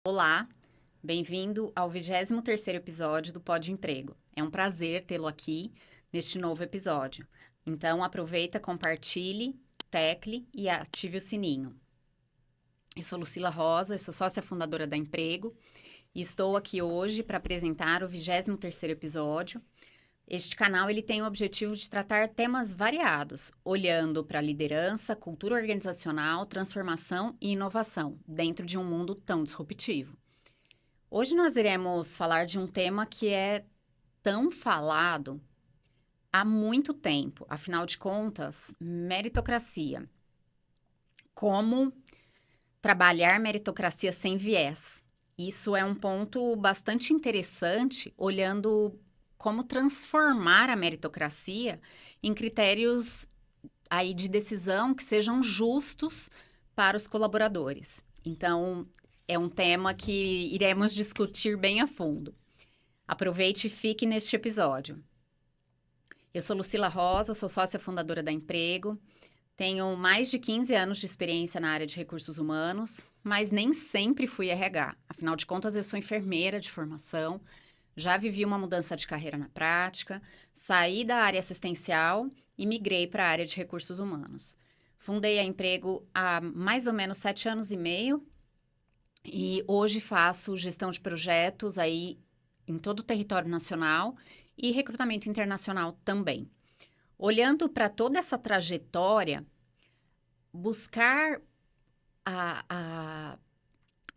Olá, bem-vindo ao 23º episódio do Pod Emprego. É um prazer tê-lo aqui neste novo episódio. Então, aproveita, compartilhe, tecle e ative o sininho. Eu sou Lucila Rosa, eu sou sócia fundadora da Emprego e estou aqui hoje para apresentar o 23º episódio. Este canal ele tem o objetivo de tratar temas variados, olhando para liderança, cultura organizacional, transformação e inovação, dentro de um mundo tão disruptivo. Hoje nós iremos falar de um tema que é tão falado há muito tempo, afinal de contas, meritocracia. Como trabalhar meritocracia sem viés. Isso é um ponto bastante interessante, olhando como transformar a meritocracia em critérios aí de decisão que sejam justos para os colaboradores. Então, é um tema que iremos discutir bem a fundo. Aproveite e fique neste episódio. Eu sou Lucila Rosa, sou sócia fundadora da Emprego, tenho mais de 15 anos de experiência na área de recursos humanos, mas nem sempre fui RH. Afinal de contas, eu sou enfermeira de formação, já vivi uma mudança de carreira na prática, saí da área assistencial e migrei para a área de recursos humanos. Fundei a Emprego há mais ou menos 7 anos e meio e hoje faço gestão de projetos aí em todo o território nacional e recrutamento internacional também. Olhando para toda essa trajetória, buscar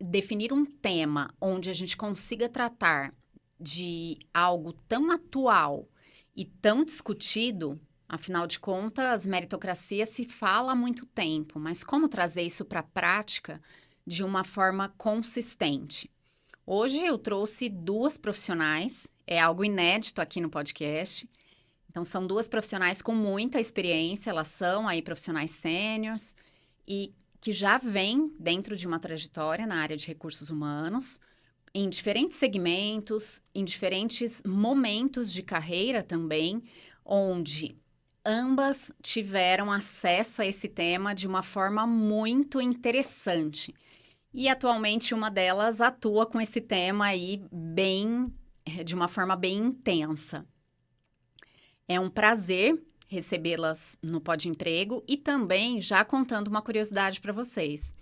definir um tema onde a gente consiga tratar de algo tão atual e tão discutido, afinal de contas, meritocracia se fala há muito tempo, mas como trazer isso para a prática de uma forma consistente? Hoje eu trouxe 2 profissionais, é algo inédito aqui no podcast. Então, são 2 profissionais com muita experiência, elas são aí profissionais sêniors e que já vêm dentro de uma trajetória na área de recursos humanos, em diferentes segmentos, em diferentes momentos de carreira também, onde ambas tiveram acesso a esse tema de uma forma muito interessante. E atualmente uma delas atua com esse tema aí de uma forma bem intensa. É um prazer recebê-las no Pod Emprego e também já contando uma curiosidade para vocês.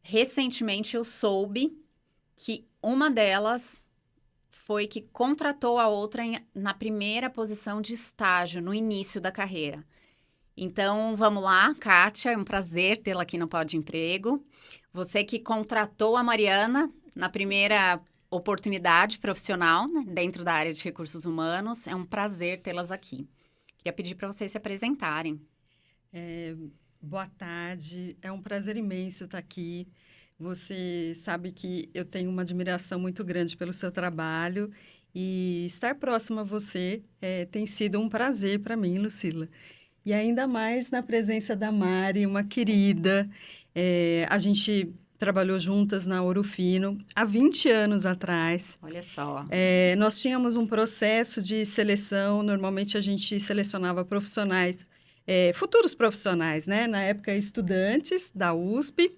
Recentemente eu soube que uma delas foi que contratou a outra na primeira posição de estágio, no início da carreira. Então, vamos lá, Kátia, é um prazer tê-la aqui no Pod Emprego. Você que contratou a Mariana na primeira oportunidade profissional, né, dentro da área de recursos humanos, é um prazer tê-las aqui. Queria pedir para vocês se apresentarem. Boa tarde, é um prazer imenso estar aqui. Você sabe que eu tenho uma admiração muito grande pelo seu trabalho e estar próxima a você tem sido um prazer para mim, Lucila. E ainda mais na presença da Mari, uma querida. A gente trabalhou juntas na Ouro Fino há 20 anos atrás. Olha só. Nós tínhamos um processo de seleção, normalmente a gente selecionava profissionais, futuros profissionais, né? Na época, estudantes da USP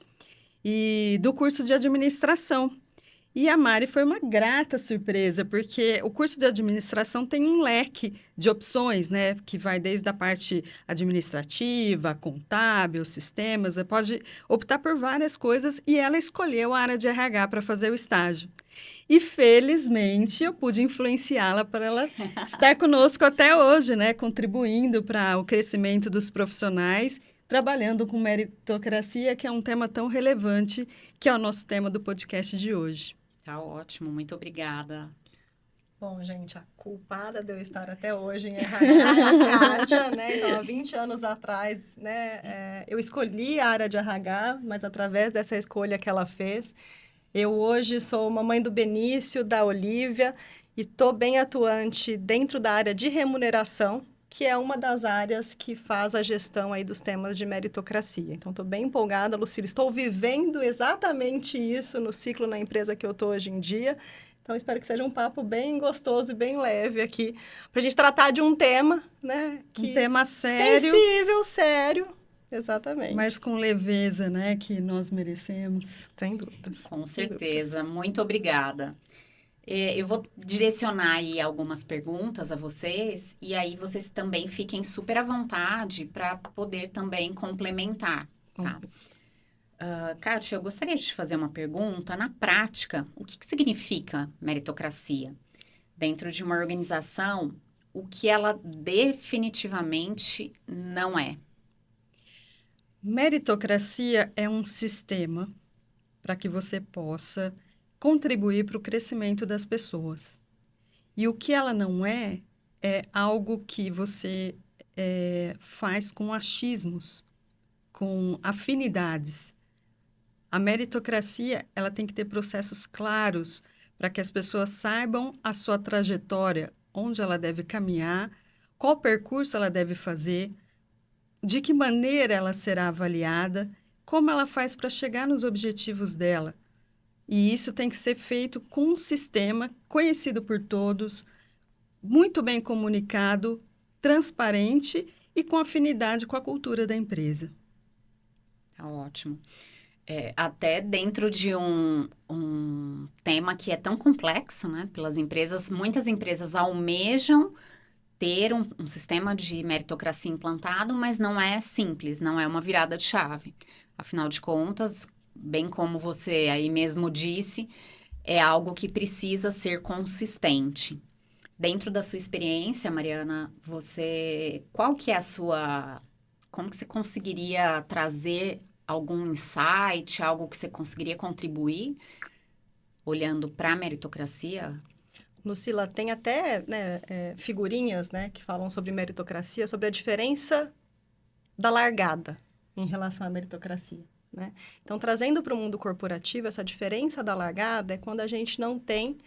e do curso de administração. E a Mari foi uma grata surpresa, porque o curso de administração tem um leque de opções, né? Que vai desde a parte administrativa, contábil, sistemas, você pode optar por várias coisas e ela escolheu a área de RH para fazer o estágio. E, felizmente, eu pude influenciá-la para ela estar conosco até hoje, né? Contribuindo para o crescimento dos profissionais, trabalhando com meritocracia, que é um tema tão relevante, que é o nosso tema do podcast de hoje. Tá ótimo, muito obrigada. Bom, gente, a culpada de eu estar até hoje em RH é a Kátia, né? Então, há 20 anos atrás, né, eu escolhi a área de RH, mas através dessa escolha que ela fez, eu hoje sou mamãe do Benício, da Olívia, e estou bem atuante dentro da área de remuneração, que é uma das áreas que faz a gestão aí dos temas de meritocracia. Então, estou bem empolgada, Lucila. Estou vivendo exatamente isso no ciclo na empresa que eu estou hoje em dia. Então, espero que seja um papo bem gostoso e bem leve aqui, para a gente tratar de um tema, né? Um tema sério. Sensível, sério, Exatamente. Mas com leveza, né, que nós merecemos. Sem dúvidas. Com Sem certeza. Muito obrigada. Eu vou direcionar aí algumas perguntas a vocês e aí vocês também fiquem super à vontade para poder também complementar, tá? Kátia, eu gostaria de te fazer uma pergunta. Na prática, o que significa meritocracia? Dentro de uma organização, o que ela definitivamente não é? Meritocracia é um sistema para que você possa contribuir para o crescimento das pessoas. E o que ela não é, é algo que você faz com achismos, com afinidades. A meritocracia, ela tem que ter processos claros para que as pessoas saibam a sua trajetória, onde ela deve caminhar, qual percurso ela deve fazer, de que maneira ela será avaliada, como ela faz para chegar nos objetivos dela. E isso tem que ser feito com um sistema conhecido por todos, muito bem comunicado, transparente e com afinidade com a cultura da empresa. Tá ótimo. Até dentro de um tema que é tão complexo, né? Pelas empresas, muitas empresas almejam ter um sistema de meritocracia implantado, mas não é simples, não é uma virada de chave. Afinal de contas, bem como você aí mesmo disse, é algo que precisa ser consistente. Dentro da sua experiência, Mariana, qual que é a sua, como que você conseguiria trazer algum insight, algo que você conseguiria contribuir, olhando para a meritocracia? Lucila, tem até né, figurinhas né, que falam sobre meritocracia, sobre a diferença da largada em relação à meritocracia. Né? Então, trazendo para o mundo corporativo, essa diferença da largada é quando a gente não tem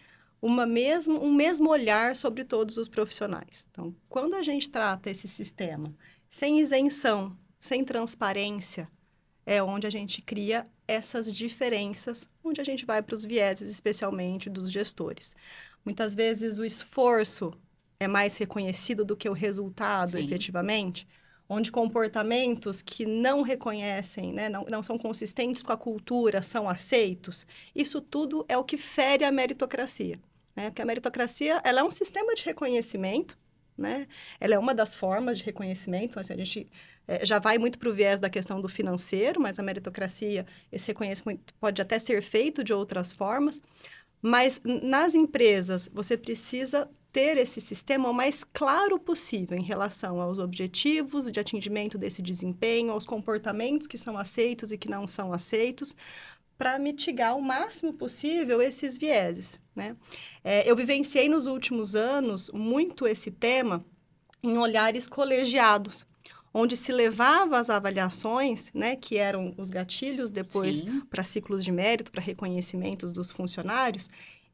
um mesmo olhar sobre todos os profissionais. Então, quando a gente trata esse sistema sem isenção, sem transparência, é onde a gente cria essas diferenças, onde a gente vai para os vieses, especialmente dos gestores. Muitas vezes o esforço é mais reconhecido do que o resultado, Sim. efetivamente, onde comportamentos que não reconhecem, né, não são consistentes com a cultura, são aceitos. Isso tudo é o que fere a meritocracia. Né? Porque a meritocracia ela é um sistema de reconhecimento, né? Ela é uma das formas de reconhecimento. Assim, a gente já vai muito para o viés da questão do financeiro, mas a meritocracia, esse reconhecimento pode até ser feito de outras formas. Mas nas empresas, você precisa ter esse sistema o mais claro possível em relação aos objetivos de atingimento desse desempenho, aos comportamentos que são aceitos e que não são aceitos, para mitigar o máximo possível esses vieses, né? Eu vivenciei nos últimos anos muito esse tema em olhares colegiados, onde se levava as avaliações, né, que eram os gatilhos depois para ciclos de mérito, para reconhecimentos dos funcionários,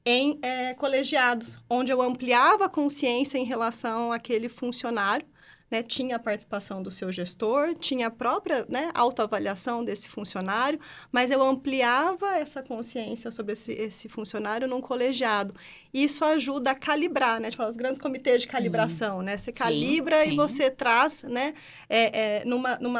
em colegiados, onde eu ampliava a consciência em relação àquele funcionário, né, tinha a participação do seu gestor, tinha a própria né, autoavaliação desse funcionário, mas eu ampliava essa consciência sobre esse funcionário num colegiado. Isso ajuda a calibrar, né? A gente fala os grandes comitês de calibração, né? Você calibra e você traz né,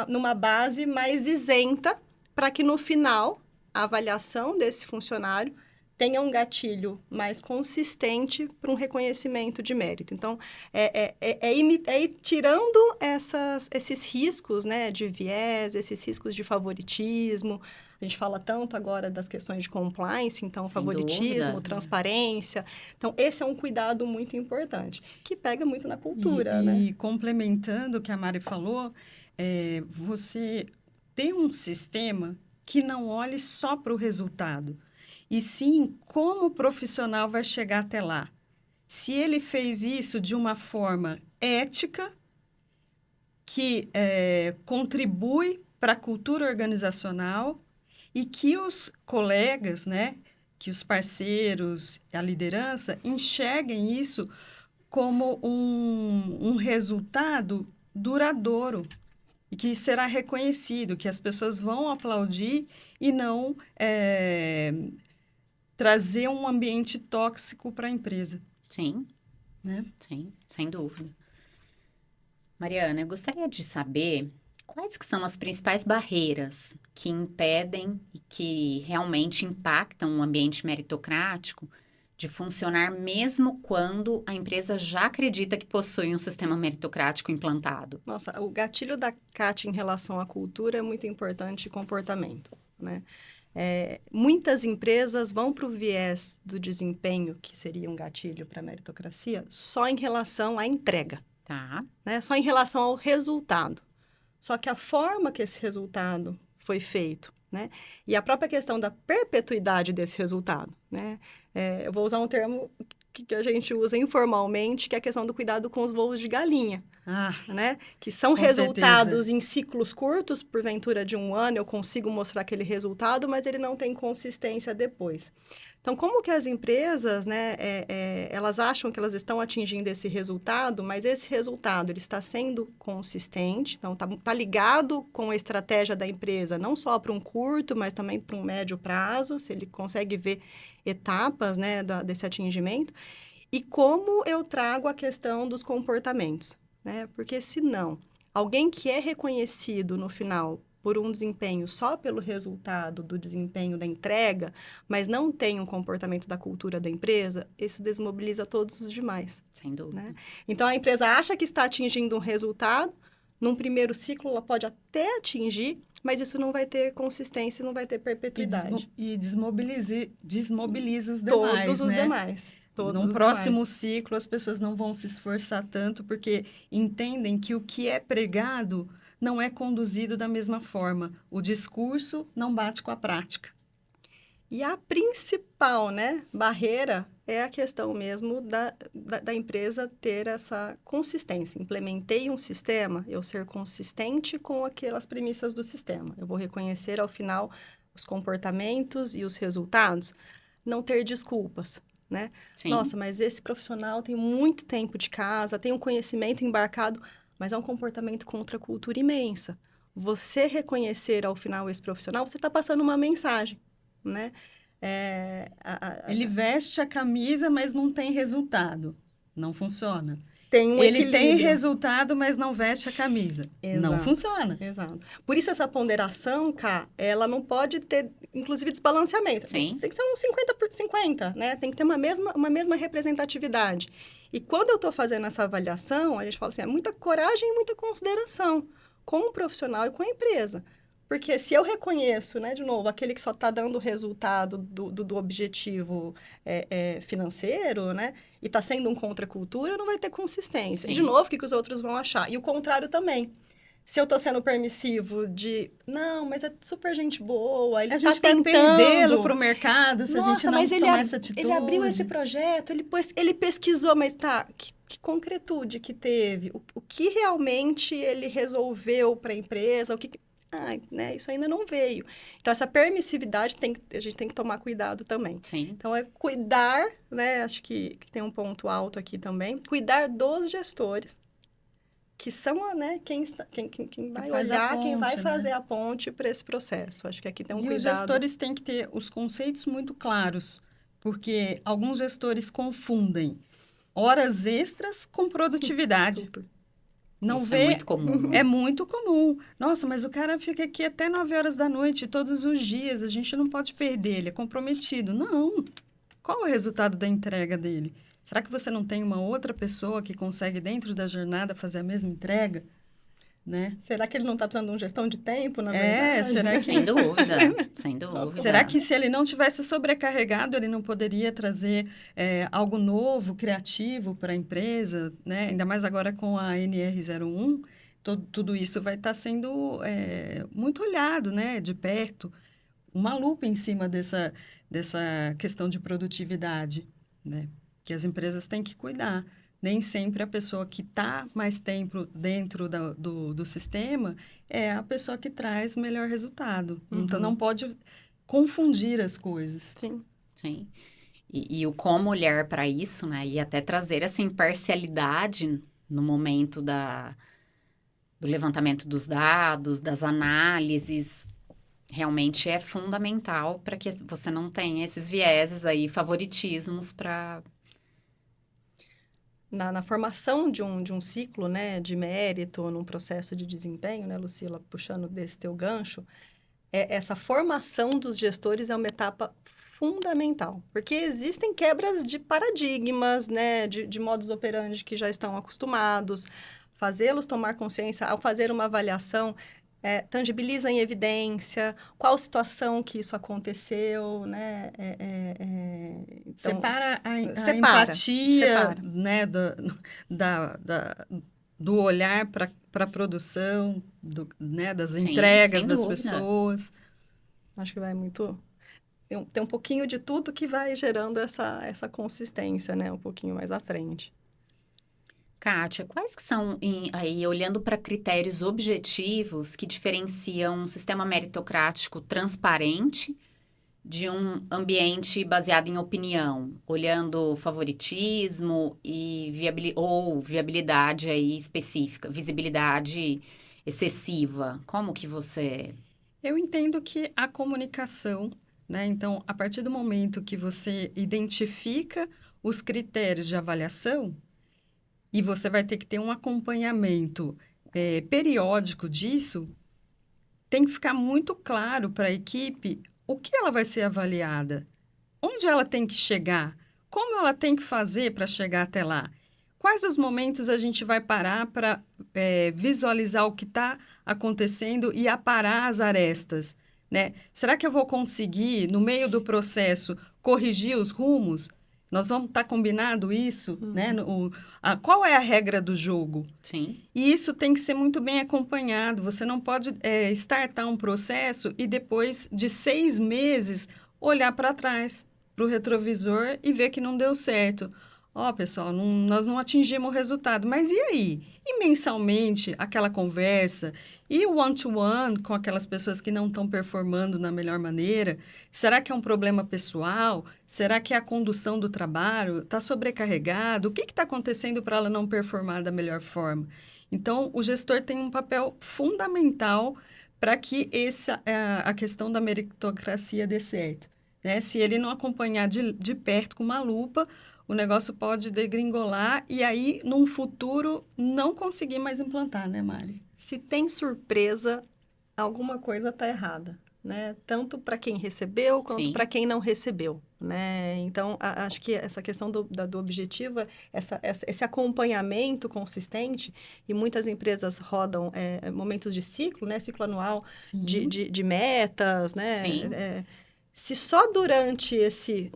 numa base mais isenta para que no final a avaliação desse funcionário tenha um gatilho mais consistente para um reconhecimento de mérito. Então, ir tirando esses riscos né, de viés, esses riscos de favoritismo. A gente fala tanto agora das questões de compliance, então, sem favoritismo, dúvida. Transparência. Então, esse é um cuidado muito importante, que pega muito na cultura, né? E complementando o que a Mari falou, você tem um sistema que não olhe só para o resultado, e sim como o profissional vai chegar até lá. Se ele fez isso de uma forma ética, que contribui para a cultura organizacional e que os colegas, né, que os parceiros, a liderança, enxerguem isso como um resultado duradouro e que será reconhecido, que as pessoas vão aplaudir e não trazer um ambiente tóxico para a empresa. Sim, né? Sim, sem dúvida. Mariana, eu gostaria de saber Quais que são as principais barreiras que impedem e que realmente impactam o ambiente meritocrático de funcionar mesmo quando a empresa já acredita que possui um sistema meritocrático implantado? Nossa, o gatilho da Kátia em relação à cultura é muito importante, comportamento, né? Muitas empresas vão para o viés do desempenho, que seria um gatilho para a meritocracia, só em relação à entrega, Tá, né? Só em relação ao resultado. Só que a forma que esse resultado foi feito, né? E a própria questão da perpetuidade desse resultado, né? Eu vou usar um termo que a gente usa informalmente, que é a questão do cuidado com os voos de galinha, Ah, né? Que são com resultados certeza. em ciclos curtos, porventura de um ano, eu consigo mostrar aquele resultado, mas ele não tem consistência depois. Então, como que as empresas, né, elas acham que elas estão atingindo esse resultado, mas esse resultado ele está sendo consistente, então tá ligado com a estratégia da empresa, não só para um curto, mas também para um médio prazo, se ele consegue ver etapas, né, desse atingimento, e como eu trago a questão dos comportamentos, né, porque senão, alguém que é reconhecido no final por um desempenho só pelo resultado do desempenho da entrega, mas não tem um comportamento da cultura da empresa, isso desmobiliza todos os demais, sem dúvida. né? Então, a empresa acha que está atingindo um resultado, num primeiro ciclo ela pode até atingir, mas isso não vai ter consistência e não vai ter perpetuidade. E desmobiliza os Todos demais, os né? demais. Todos Num os próximo demais. ciclo, as pessoas não vão se esforçar tanto porque entendem que o que é pregado não é conduzido da mesma forma. O discurso não bate com a prática. E a principal, né, barreira é a questão mesmo da empresa ter essa consistência. Implementei um sistema, eu ser consistente com aquelas premissas do sistema. Eu vou reconhecer ao final os comportamentos e os resultados, não ter desculpas, né? Sim, Nossa, mas esse profissional tem muito tempo de casa, tem um conhecimento embarcado, mas é um comportamento contra a cultura imensa. Você reconhecer ao final esse profissional, você está passando uma mensagem, né? Ele veste a camisa, mas não tem resultado. Não funciona. Tem um Ele tem equilíbrio. resultado, mas não veste a camisa. Não Exato. funciona. Exato. Por isso, essa ponderação, Cá, ela não pode ter, inclusive, desbalanceamento. Sim. Tem que ser um 50 por 50, né? Tem que ter uma mesma representatividade. E quando eu estou fazendo essa avaliação, a gente fala assim, é muita coragem e muita consideração com o profissional e com a empresa. Porque se eu reconheço, né, de novo, aquele que só está dando o resultado do objetivo financeiro, né, e está sendo um contra a cultura, não vai ter consistência. E, de Sim. novo, o que os outros vão achar? E o contrário também. Se eu estou sendo permissivo de, não, mas é super gente boa, ele A está gente vai tentando. perdê-lo para o mercado se a gente Nossa, não mas tomar essa atitude. ele abriu esse projeto, ele pesquisou, mas tá, que concretude que teve? O que realmente ele resolveu para a empresa? Né, isso ainda não veio. Então, essa permissividade a gente tem que tomar cuidado também. sim. Então, é cuidar, né? Acho que tem um ponto alto aqui também. Cuidar dos gestores, que são, né, quem vai faz a olhar, quem vai ponte, fazer né? a ponte para esse processo. Acho que aqui tem um E os cuidado. gestores têm que ter os conceitos muito claros, porque alguns gestores confundem horas extras com produtividade. Super. Não Isso vê, é muito comum. é muito comum. Nossa, mas o cara fica aqui até 9 horas da noite, todos os dias, a gente não pode perder, ele é comprometido. Não. Qual é o resultado da entrega dele? Será que você não tem uma outra pessoa que consegue, dentro da jornada, fazer a mesma entrega? Né? Será que ele não está precisando de uma gestão de tempo, na verdade? Será que... Sem dúvida, sem dúvida. Será que se ele não tivesse sobrecarregado, ele não poderia trazer algo novo, criativo para a empresa, né? Ainda mais agora com a NR01, tudo isso vai estar sendo muito olhado, né? De perto, uma lupa em cima dessa questão de produtividade, né? Que as empresas têm que cuidar. Nem sempre a pessoa que está mais tempo dentro do sistema é a pessoa que traz melhor resultado. Uhum. Então, não pode confundir as coisas. Sim. Sim. E o como olhar para isso, né? E até trazer essa imparcialidade no momento do levantamento dos dados, das análises, realmente é fundamental para que você não tenha esses vieses aí, favoritismos para... na formação de um ciclo, né, de mérito, num processo de desempenho, né, Lucila, puxando desse teu gancho, essa formação dos gestores é uma etapa fundamental, porque existem quebras de paradigmas, né, de modus operandi que já estão acostumados, fazê-los tomar consciência ao fazer uma avaliação, tangibiliza em evidência qual situação que isso aconteceu, né? Então, separa a separa. empatia, né, do olhar para a produção, né, das Sim, entregas sem das dúvida. pessoas. Acho que vai muito... Tem um pouquinho de tudo que vai gerando essa consistência, né? Um pouquinho mais à frente. Kátia, quais que são, aí, olhando para critérios objetivos que diferenciam um sistema meritocrático transparente de um ambiente baseado em opinião, olhando favoritismo e viabilidade aí específica, visibilidade excessiva? Como que você... Eu entendo que a comunicação, né? Então, a partir do momento que você identifica os critérios de avaliação, e você vai ter que ter um acompanhamento periódico disso, tem que ficar muito claro para a equipe o que ela vai ser avaliada, onde ela tem que chegar, como ela tem que fazer para chegar até lá. Quais os momentos a gente vai parar para visualizar o que está acontecendo e aparar as arestas, né? Será que eu vou conseguir, no meio do processo, corrigir os rumos? Nós vamos estar combinado isso, né? Qual é a regra do jogo? Sim. E isso tem que ser muito bem acompanhado. Você não pode startar um processo e depois de 6 meses olhar para trás, para o retrovisor e ver que não deu certo. Pessoal, nós não atingimos o resultado. Mas e aí? E mensalmente, aquela conversa? E o one-to-one com aquelas pessoas que não estão performando na melhor maneira? Será que é um problema pessoal? Será que é a condução do trabalho? Está sobrecarregado? O que está acontecendo para ela não performar da melhor forma? Então, o gestor tem um papel fundamental para que a questão da meritocracia dê certo, né? Se ele não acompanhar de perto com uma lupa, o negócio pode degringolar e aí, num futuro, não conseguir mais implantar, né, Mari? Se tem surpresa, alguma coisa está errada, né? Tanto para quem recebeu quanto para quem não recebeu, né? Então, acho que essa questão do objetivo, esse acompanhamento consistente, e muitas empresas rodam momentos de ciclo, né? Ciclo anual de metas, né? Sim. Se só durante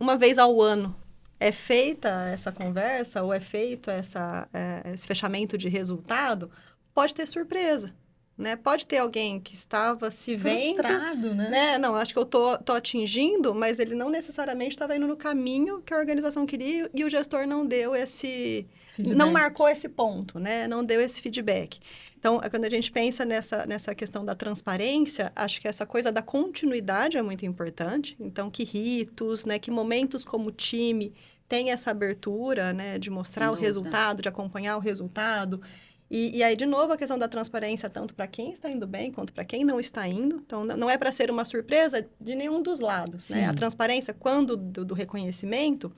uma vez ao ano, é feita essa conversa ou é feito esse fechamento de resultado, pode ter surpresa, né? Pode ter alguém que estava se frustrado, vendo, né? Não, acho que eu tô atingindo, mas ele não necessariamente estava indo no caminho que a organização queria e o gestor não deu esse... feedback. Não marcou esse ponto, né? Não deu esse feedback. Então, quando a gente pensa nessa questão da transparência, acho que essa coisa da continuidade é muito importante. Então, que ritos, né? Que momentos como time tem essa abertura, né? De mostrar o resultado, de acompanhar o resultado. E aí, de novo, a questão da transparência, tanto para quem está indo bem, quanto para quem não está indo. Então, não é para ser uma surpresa de nenhum dos lados, né? A transparência, quando do reconhecimento,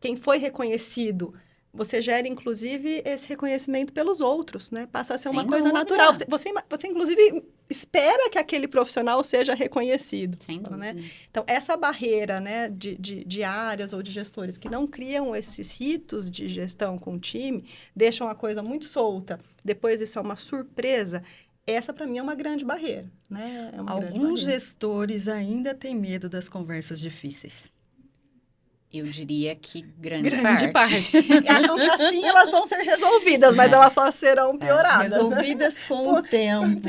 quem foi reconhecido... Você gera, inclusive, esse reconhecimento pelos outros, né? Passa a ser uma coisa natural. Você, inclusive, espera que aquele profissional seja reconhecido. Sem dúvida. Né? Então, essa barreira, né, de áreas ou de gestores que não criam esses ritos de gestão com o time, deixam a coisa muito solta, depois isso é uma surpresa, essa, para mim, é uma grande barreira. Né? Alguns gestores ainda têm medo das conversas difíceis. Eu diria que grande parte. Acham que assim elas vão ser resolvidas, mas elas só serão pioradas. Resolvidas com o tempo.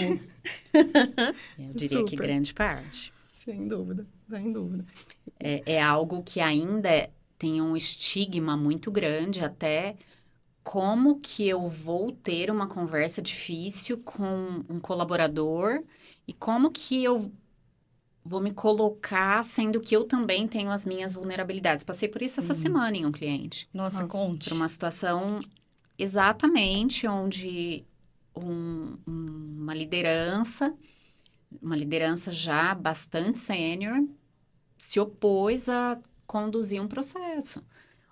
Eu diria que grande parte. Sem dúvida, sem dúvida. É algo que ainda tem um estigma muito grande, até como que eu vou ter uma conversa difícil com um colaborador e como que eu vou me colocar, sendo que eu também tenho as minhas vulnerabilidades. Passei por isso essa semana em um cliente. Nossa, conte. Por uma situação exatamente onde uma liderança já bastante sênior, se opôs a conduzir um processo.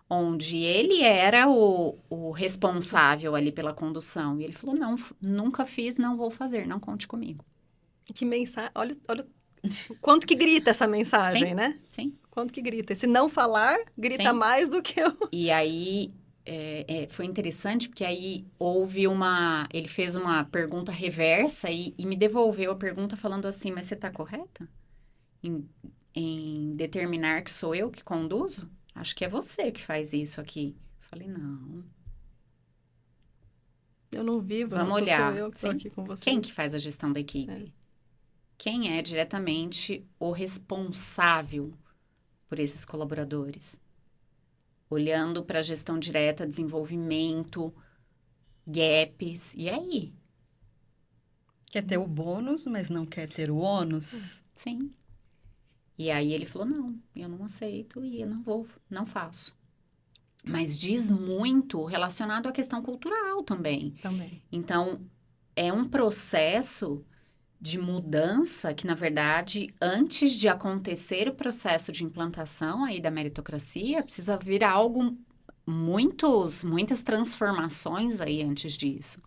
onde ele era o responsável ali pela condução. E ele falou, não, nunca fiz, não vou fazer, não conte comigo. Que mensagem, olha o quanto que grita essa mensagem, Sim. né? Sim. Quanto que grita. Se não falar, grita Sim. mais do que eu. E aí, foi interessante, porque aí ele fez uma pergunta reversa e me devolveu a pergunta falando assim, mas você está correta? Em determinar que sou eu que conduzo? Acho que é você que faz isso aqui. Falei, não. Eu não vivo, Vamos não olhar. sou eu que estou Sim. aqui com você. Quem que faz a gestão da equipe? Quem é diretamente o responsável por esses colaboradores? Olhando para a gestão direta, desenvolvimento, gaps, e aí? Quer ter o bônus, mas não quer ter o ônus? Sim. E aí ele falou, não, eu não aceito e eu não faço. Mas diz muito relacionado à questão cultural também. Também. Então, é um processo de mudança que, na verdade, antes de acontecer o processo de implantação aí da meritocracia, precisa vir algo, muitas transformações aí antes disso.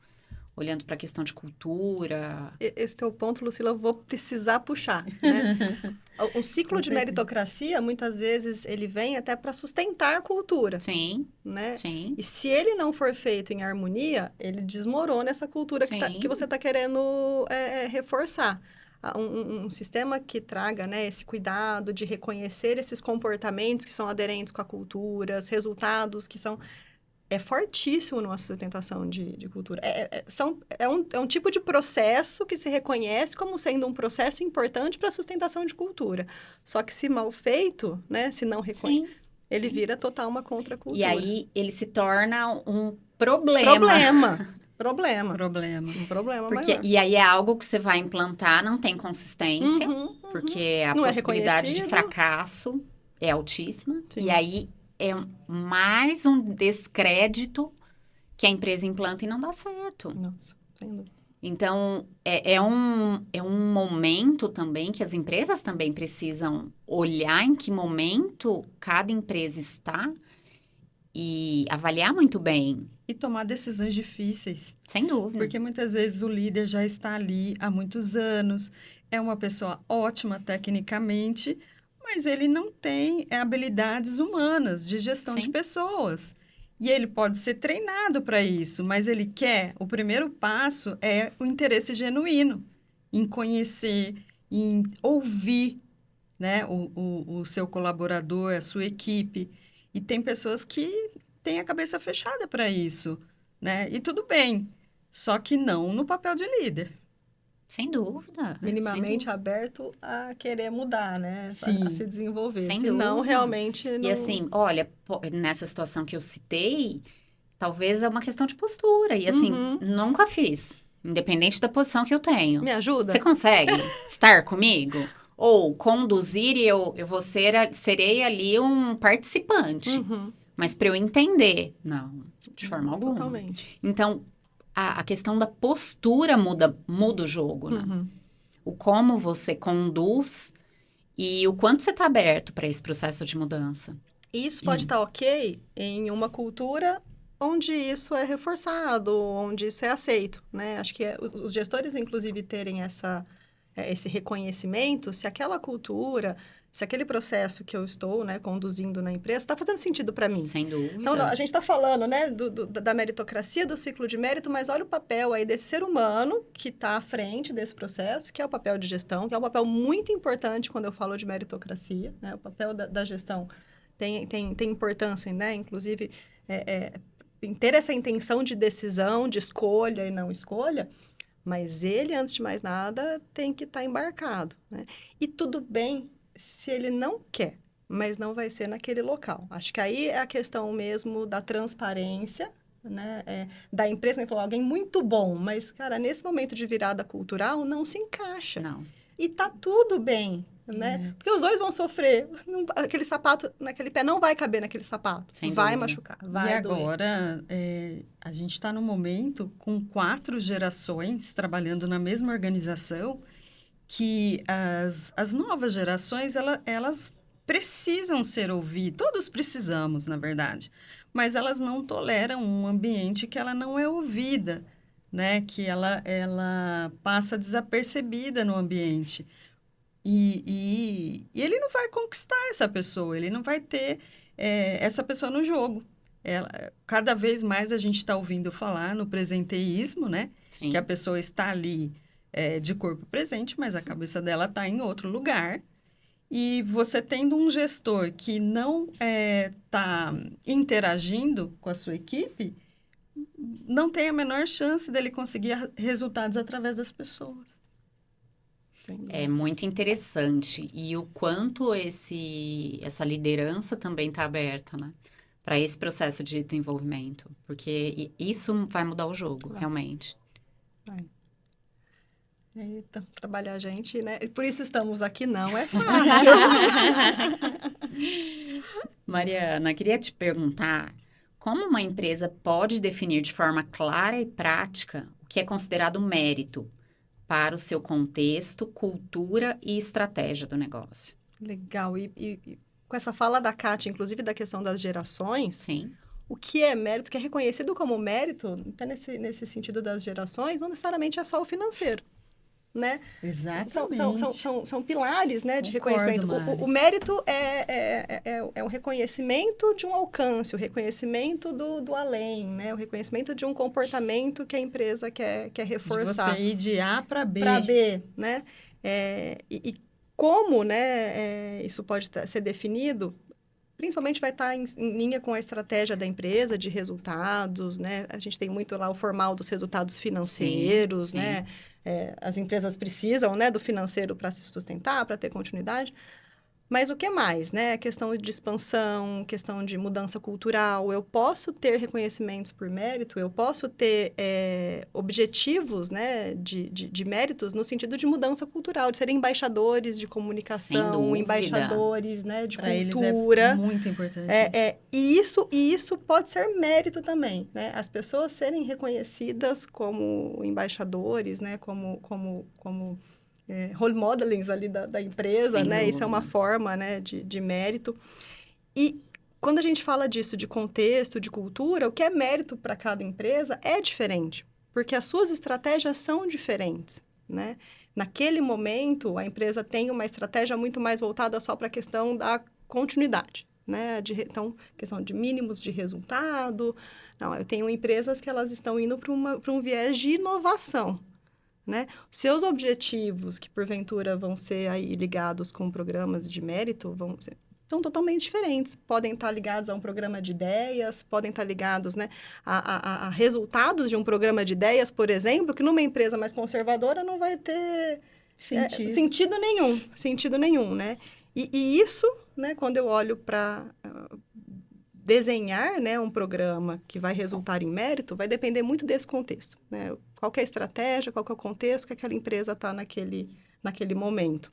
Olhando para a questão de cultura. Esse teu ponto, Lucila, eu vou precisar puxar, né? Um ciclo de meritocracia, muitas vezes, ele vem até para sustentar a cultura. Sim, né? sim. E se ele não for feito em harmonia, ele desmorona essa cultura que você está querendo reforçar. Um sistema que traga, né, esse cuidado de reconhecer esses comportamentos que são aderentes com a cultura, os resultados que são... É fortíssimo numa sustentação de cultura. É um tipo de processo que se reconhece como sendo um processo importante para a sustentação de cultura. Só que se mal feito, né, se não reconhece, ele vira total uma contracultura. E aí ele se torna um problema. Um problema porque, maior. E aí é algo que você vai implantar, não tem consistência, porque a não possibilidade de fracasso é altíssima. Sim. E aí é mais um descrédito que a empresa implanta e não dá certo. Nossa, sem dúvida. Então, é um momento também que as empresas também precisam olhar em que momento cada empresa está e avaliar muito bem. E tomar decisões difíceis. Sem dúvida. Porque muitas vezes o líder já está ali há muitos anos, é uma pessoa ótima tecnicamente, mas ele não tem habilidades humanas de gestão de pessoas. E ele pode ser treinado para isso, mas ele quer. O primeiro passo é o interesse genuíno em conhecer, em ouvir, né, o seu colaborador, a sua equipe. E tem pessoas que têm a cabeça fechada para isso, né? E tudo bem, só que não no papel de líder. Sem dúvida. Minimamente aberto a querer mudar, né? Sim. A se desenvolver. Sem Senão, dúvida. realmente não... E assim, olha, nessa situação que eu citei, talvez é uma questão de postura. E assim, nunca fiz. Independente da posição que eu tenho. Me ajuda? Você consegue estar comigo? Ou conduzir e eu serei ali um participante. Mas para eu entender, não, de forma alguma. Totalmente. Então, a questão da postura muda o jogo, né? O como você conduz e o quanto você está aberto para esse processo de mudança. Isso pode estar ok em uma cultura onde isso é reforçado, onde isso é aceito, né? Acho que os gestores, inclusive, terem esse reconhecimento, se aquela cultura, se aquele processo que eu estou, né, conduzindo na empresa está fazendo sentido para mim. Sem dúvida. Então, a gente está falando, né, da meritocracia, do ciclo de mérito, mas olha o papel aí desse ser humano que está à frente desse processo, que é o papel de gestão, que é um papel muito importante quando eu falo de meritocracia, né? O papel da gestão tem importância, né? Inclusive, em ter essa intenção de decisão, de escolha e não escolha, mas ele, antes de mais nada, tem que estar embarcado, né? E tudo bem se ele não quer, mas não vai ser naquele local. Acho que aí é a questão mesmo da transparência, né? Da empresa, né? Falou, alguém muito bom, mas, cara, nesse momento de virada cultural, não se encaixa. Não. E tá tudo bem, né? Porque os dois vão sofrer. Aquele sapato, naquele pé, não vai caber naquele sapato. Sem vai dúvida. machucar, vai E doer. agora, a gente está num momento com 4 gerações trabalhando na mesma organização, que as novas gerações, elas precisam ser ouvidas, todos precisamos, na verdade, mas elas não toleram um ambiente que ela não é ouvida, né? Que ela passa desapercebida no ambiente. E ele não vai conquistar essa pessoa, ele não vai ter essa pessoa no jogo. Cada vez mais a gente está ouvindo falar no presenteísmo, né? Sim. Que a pessoa está ali de corpo presente, mas a cabeça dela está em outro lugar. E você tendo um gestor que não está interagindo com a sua equipe, não tem a menor chance dele conseguir resultados através das pessoas. É muito interessante. E o quanto essa liderança também está aberta, né? Para esse processo de desenvolvimento. Porque isso vai mudar o jogo, realmente. Vai. Eita, trabalhar a gente, né? Por isso estamos aqui, não é fácil. Mariana, queria te perguntar, como uma empresa pode definir de forma clara e prática o que é considerado mérito para o seu contexto, cultura e estratégia do negócio? Legal. E com essa fala da Kátia, inclusive da questão das gerações, Sim. o que é mérito, o que é reconhecido como mérito, até nesse sentido das gerações, não necessariamente é só o financeiro, né? Exatamente. São pilares, né, de Concordo, reconhecimento. O mérito é o reconhecimento de um alcance, o reconhecimento do além, né? O reconhecimento de um comportamento que a empresa quer reforçar. De você ir de A para B. Para B, né? E como, né, isso pode ser definido, principalmente vai estar em linha com a estratégia da empresa de resultados, né? A gente tem muito lá o formal dos resultados financeiros, sim. né? As empresas precisam, né, do financeiro para se sustentar, para ter continuidade. Mas o que mais, né? Questão de expansão, questão de mudança cultural. Eu posso ter reconhecimentos por mérito, eu posso ter objetivos, né, de méritos no sentido de mudança cultural, de serem embaixadores de comunicação, embaixadores, né, de pra cultura. Eles é muito importante E isso pode ser mérito também, né? As pessoas serem reconhecidas como embaixadores, né, como role modelings ali da empresa, Sem né? dúvida. Isso é uma forma, né, de mérito. E quando a gente fala disso, de contexto, de cultura, o que é mérito para cada empresa é diferente, porque as suas estratégias são diferentes, né? Naquele momento, a empresa tem uma estratégia muito mais voltada só para a questão da continuidade, né? Então, questão de mínimos de resultado. Não, eu tenho empresas que elas estão indo para um viés de inovação, né? Seus objetivos, que porventura vão ser aí ligados com programas de mérito, são totalmente diferentes. Podem estar ligados a um programa de ideias, podem estar ligados, né, a resultados de um programa de ideias, por exemplo, que numa empresa mais conservadora não vai ter sentido nenhum, né? E isso, né, quando eu olho para desenhar, né, um programa que vai resultar em mérito, vai depender muito desse contexto, né? Qual que é a estratégia, qual que é o contexto que aquela empresa está naquele momento.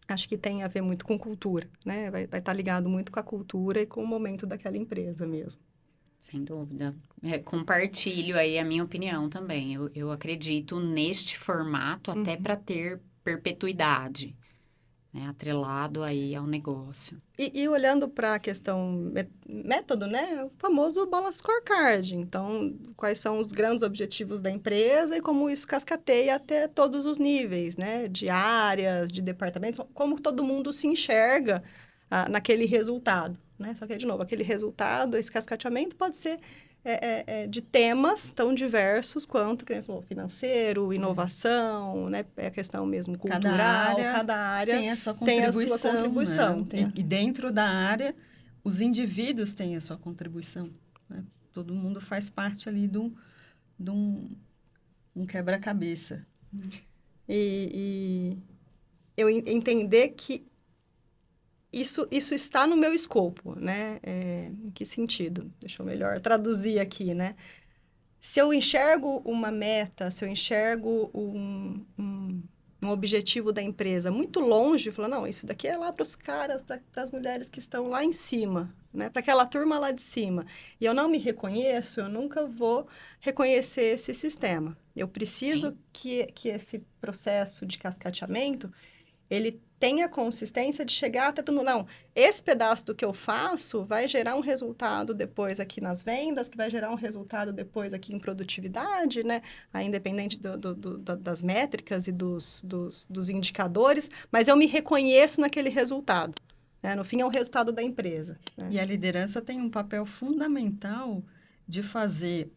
Acho que tem a ver muito com cultura, né? Vai estar ligado muito com a cultura e com o momento daquela empresa mesmo. Sem dúvida. Compartilho aí a minha opinião também. Eu acredito neste formato até para ter perpetuidade, né? Atrelado aí ao negócio. E olhando para a questão método, né? O famoso Balance Scorecard. Então, quais são os grandes objetivos da empresa e como isso cascateia até todos os níveis, né? De áreas, de departamentos, como todo mundo se enxerga naquele resultado, né? Só que, de novo, aquele resultado, esse cascateamento pode ser de temas tão diversos quanto, como falou, financeiro, inovação, né? É a questão mesmo cultural, cada área tem a sua contribuição. Né? E dentro da área, os indivíduos têm a sua contribuição, né? Todo mundo faz parte ali de um quebra-cabeça. E eu entender que isso está no meu escopo, né? Em que sentido? Deixa eu melhor traduzir aqui, né? Se eu enxergo uma meta, se eu enxergo um objetivo da empresa muito longe, falar, não, isso daqui é lá para os caras, para as mulheres que estão lá em cima, né? Para aquela turma lá de cima. E eu não me reconheço, eu nunca vou reconhecer esse sistema. Eu preciso que esse processo de cascateamento, ele tenha consistência de chegar até tudo. Não, esse pedaço do que eu faço vai gerar um resultado depois aqui nas vendas, que vai gerar um resultado depois aqui em produtividade, né? Aí, independente das métricas e dos indicadores, mas eu me reconheço naquele resultado. Né? No fim, é o resultado da empresa. Né? E a liderança tem um papel fundamental de fazer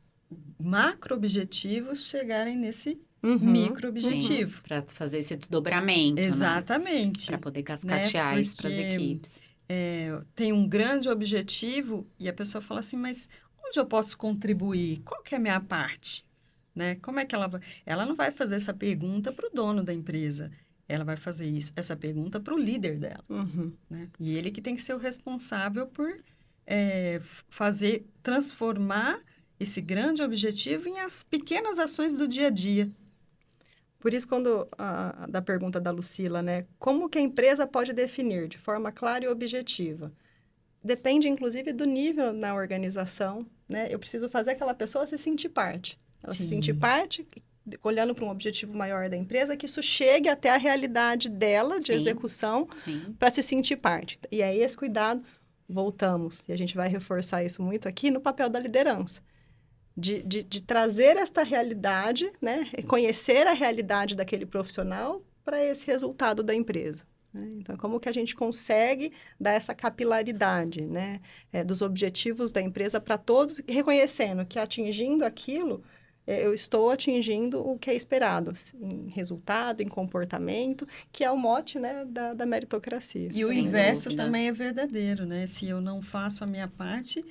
macro-objetivos chegarem nesse micro-objetivo. Para fazer esse desdobramento, Exatamente. Para poder cascatear isso para as equipes. Tem um grande objetivo e a pessoa fala assim, mas onde eu posso contribuir? Qual que é a minha parte? Né? Como é que ela vai? Ela não vai fazer essa pergunta para o dono da empresa. Ela vai fazer essa pergunta para o líder dela. Né? E ele que tem que ser o responsável por transformar esse grande objetivo em as pequenas ações do dia a dia. Por isso, da pergunta da Lucila, né? Como que a empresa pode definir de forma clara e objetiva? Depende, inclusive, do nível na organização, né? Eu preciso fazer aquela pessoa se sentir parte. Ela se sentir parte, olhando para um objetivo maior da empresa, que isso chegue até a realidade dela, de execução, para se sentir parte. E aí, esse cuidado, voltamos, e a gente vai reforçar isso muito aqui, no papel da liderança. De trazer esta realidade, né? Conhecer a realidade daquele profissional para esse resultado da empresa. Né? Então, como que a gente consegue dar essa capilaridade, né? Dos objetivos da empresa para todos, reconhecendo que atingindo aquilo, eu estou atingindo o que é esperado, em resultado, em comportamento, que é o mote, né, da meritocracia. E o inverso também é verdadeiro, né? Se eu não faço a minha parte,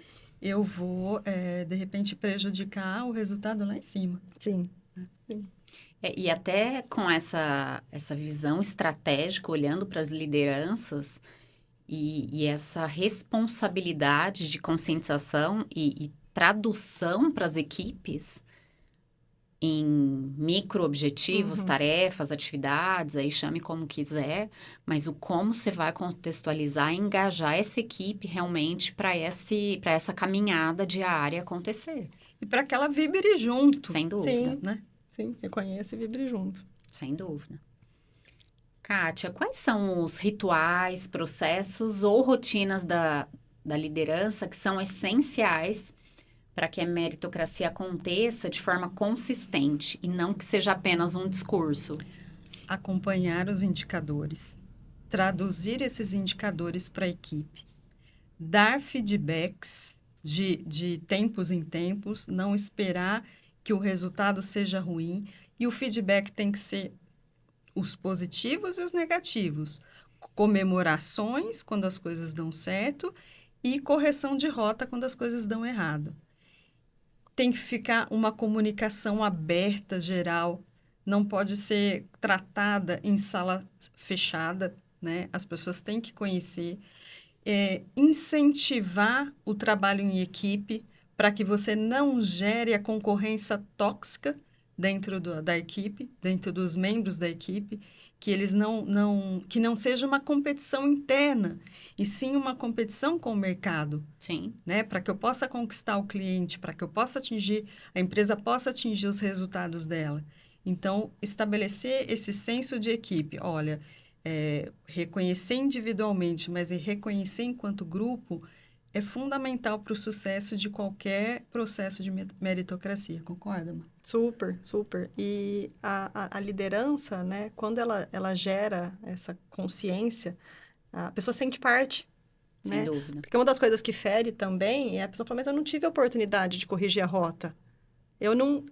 eu vou, de repente, prejudicar o resultado lá em cima. Sim. E até com essa visão estratégica, olhando para as lideranças e essa responsabilidade de conscientização e tradução para as equipes em micro-objetivos, tarefas, atividades, aí chame como quiser, mas o como você vai contextualizar e engajar essa equipe realmente para essa caminhada diária acontecer. E para que ela vibre junto. Sem dúvida. Sim, sim, reconheça e vibre junto. Sem dúvida. Kátia, quais são os rituais, processos ou rotinas da liderança que são essenciais para que a meritocracia aconteça de forma consistente e não que seja apenas um discurso? Acompanhar os indicadores, traduzir esses indicadores para a equipe, dar feedbacks de tempos em tempos, não esperar que o resultado seja ruim, e o feedback tem que ser os positivos e os negativos, comemorações quando as coisas dão certo e correção de rota quando as coisas dão errado. Tem que ficar uma comunicação aberta, geral, não pode ser tratada em sala fechada, né? As pessoas têm que conhecer, incentivar o trabalho em equipe para que você não gere a concorrência tóxica dentro da equipe, dentro dos membros da equipe, que eles que não seja uma competição interna, e sim uma competição com o mercado. Sim. Né? Para que eu possa conquistar o cliente, para que a empresa possa atingir os resultados dela. Então, estabelecer esse senso de equipe. Olha, reconhecer individualmente, mas reconhecer enquanto grupo é fundamental para o sucesso de qualquer processo de meritocracia. Concorda, Má? Super, super. E a liderança, né, quando ela gera essa consciência, a pessoa sente parte. Sem dúvida. Porque uma das coisas que fere também é a pessoa falar, mas eu não tive a oportunidade de corrigir a rota. Eu não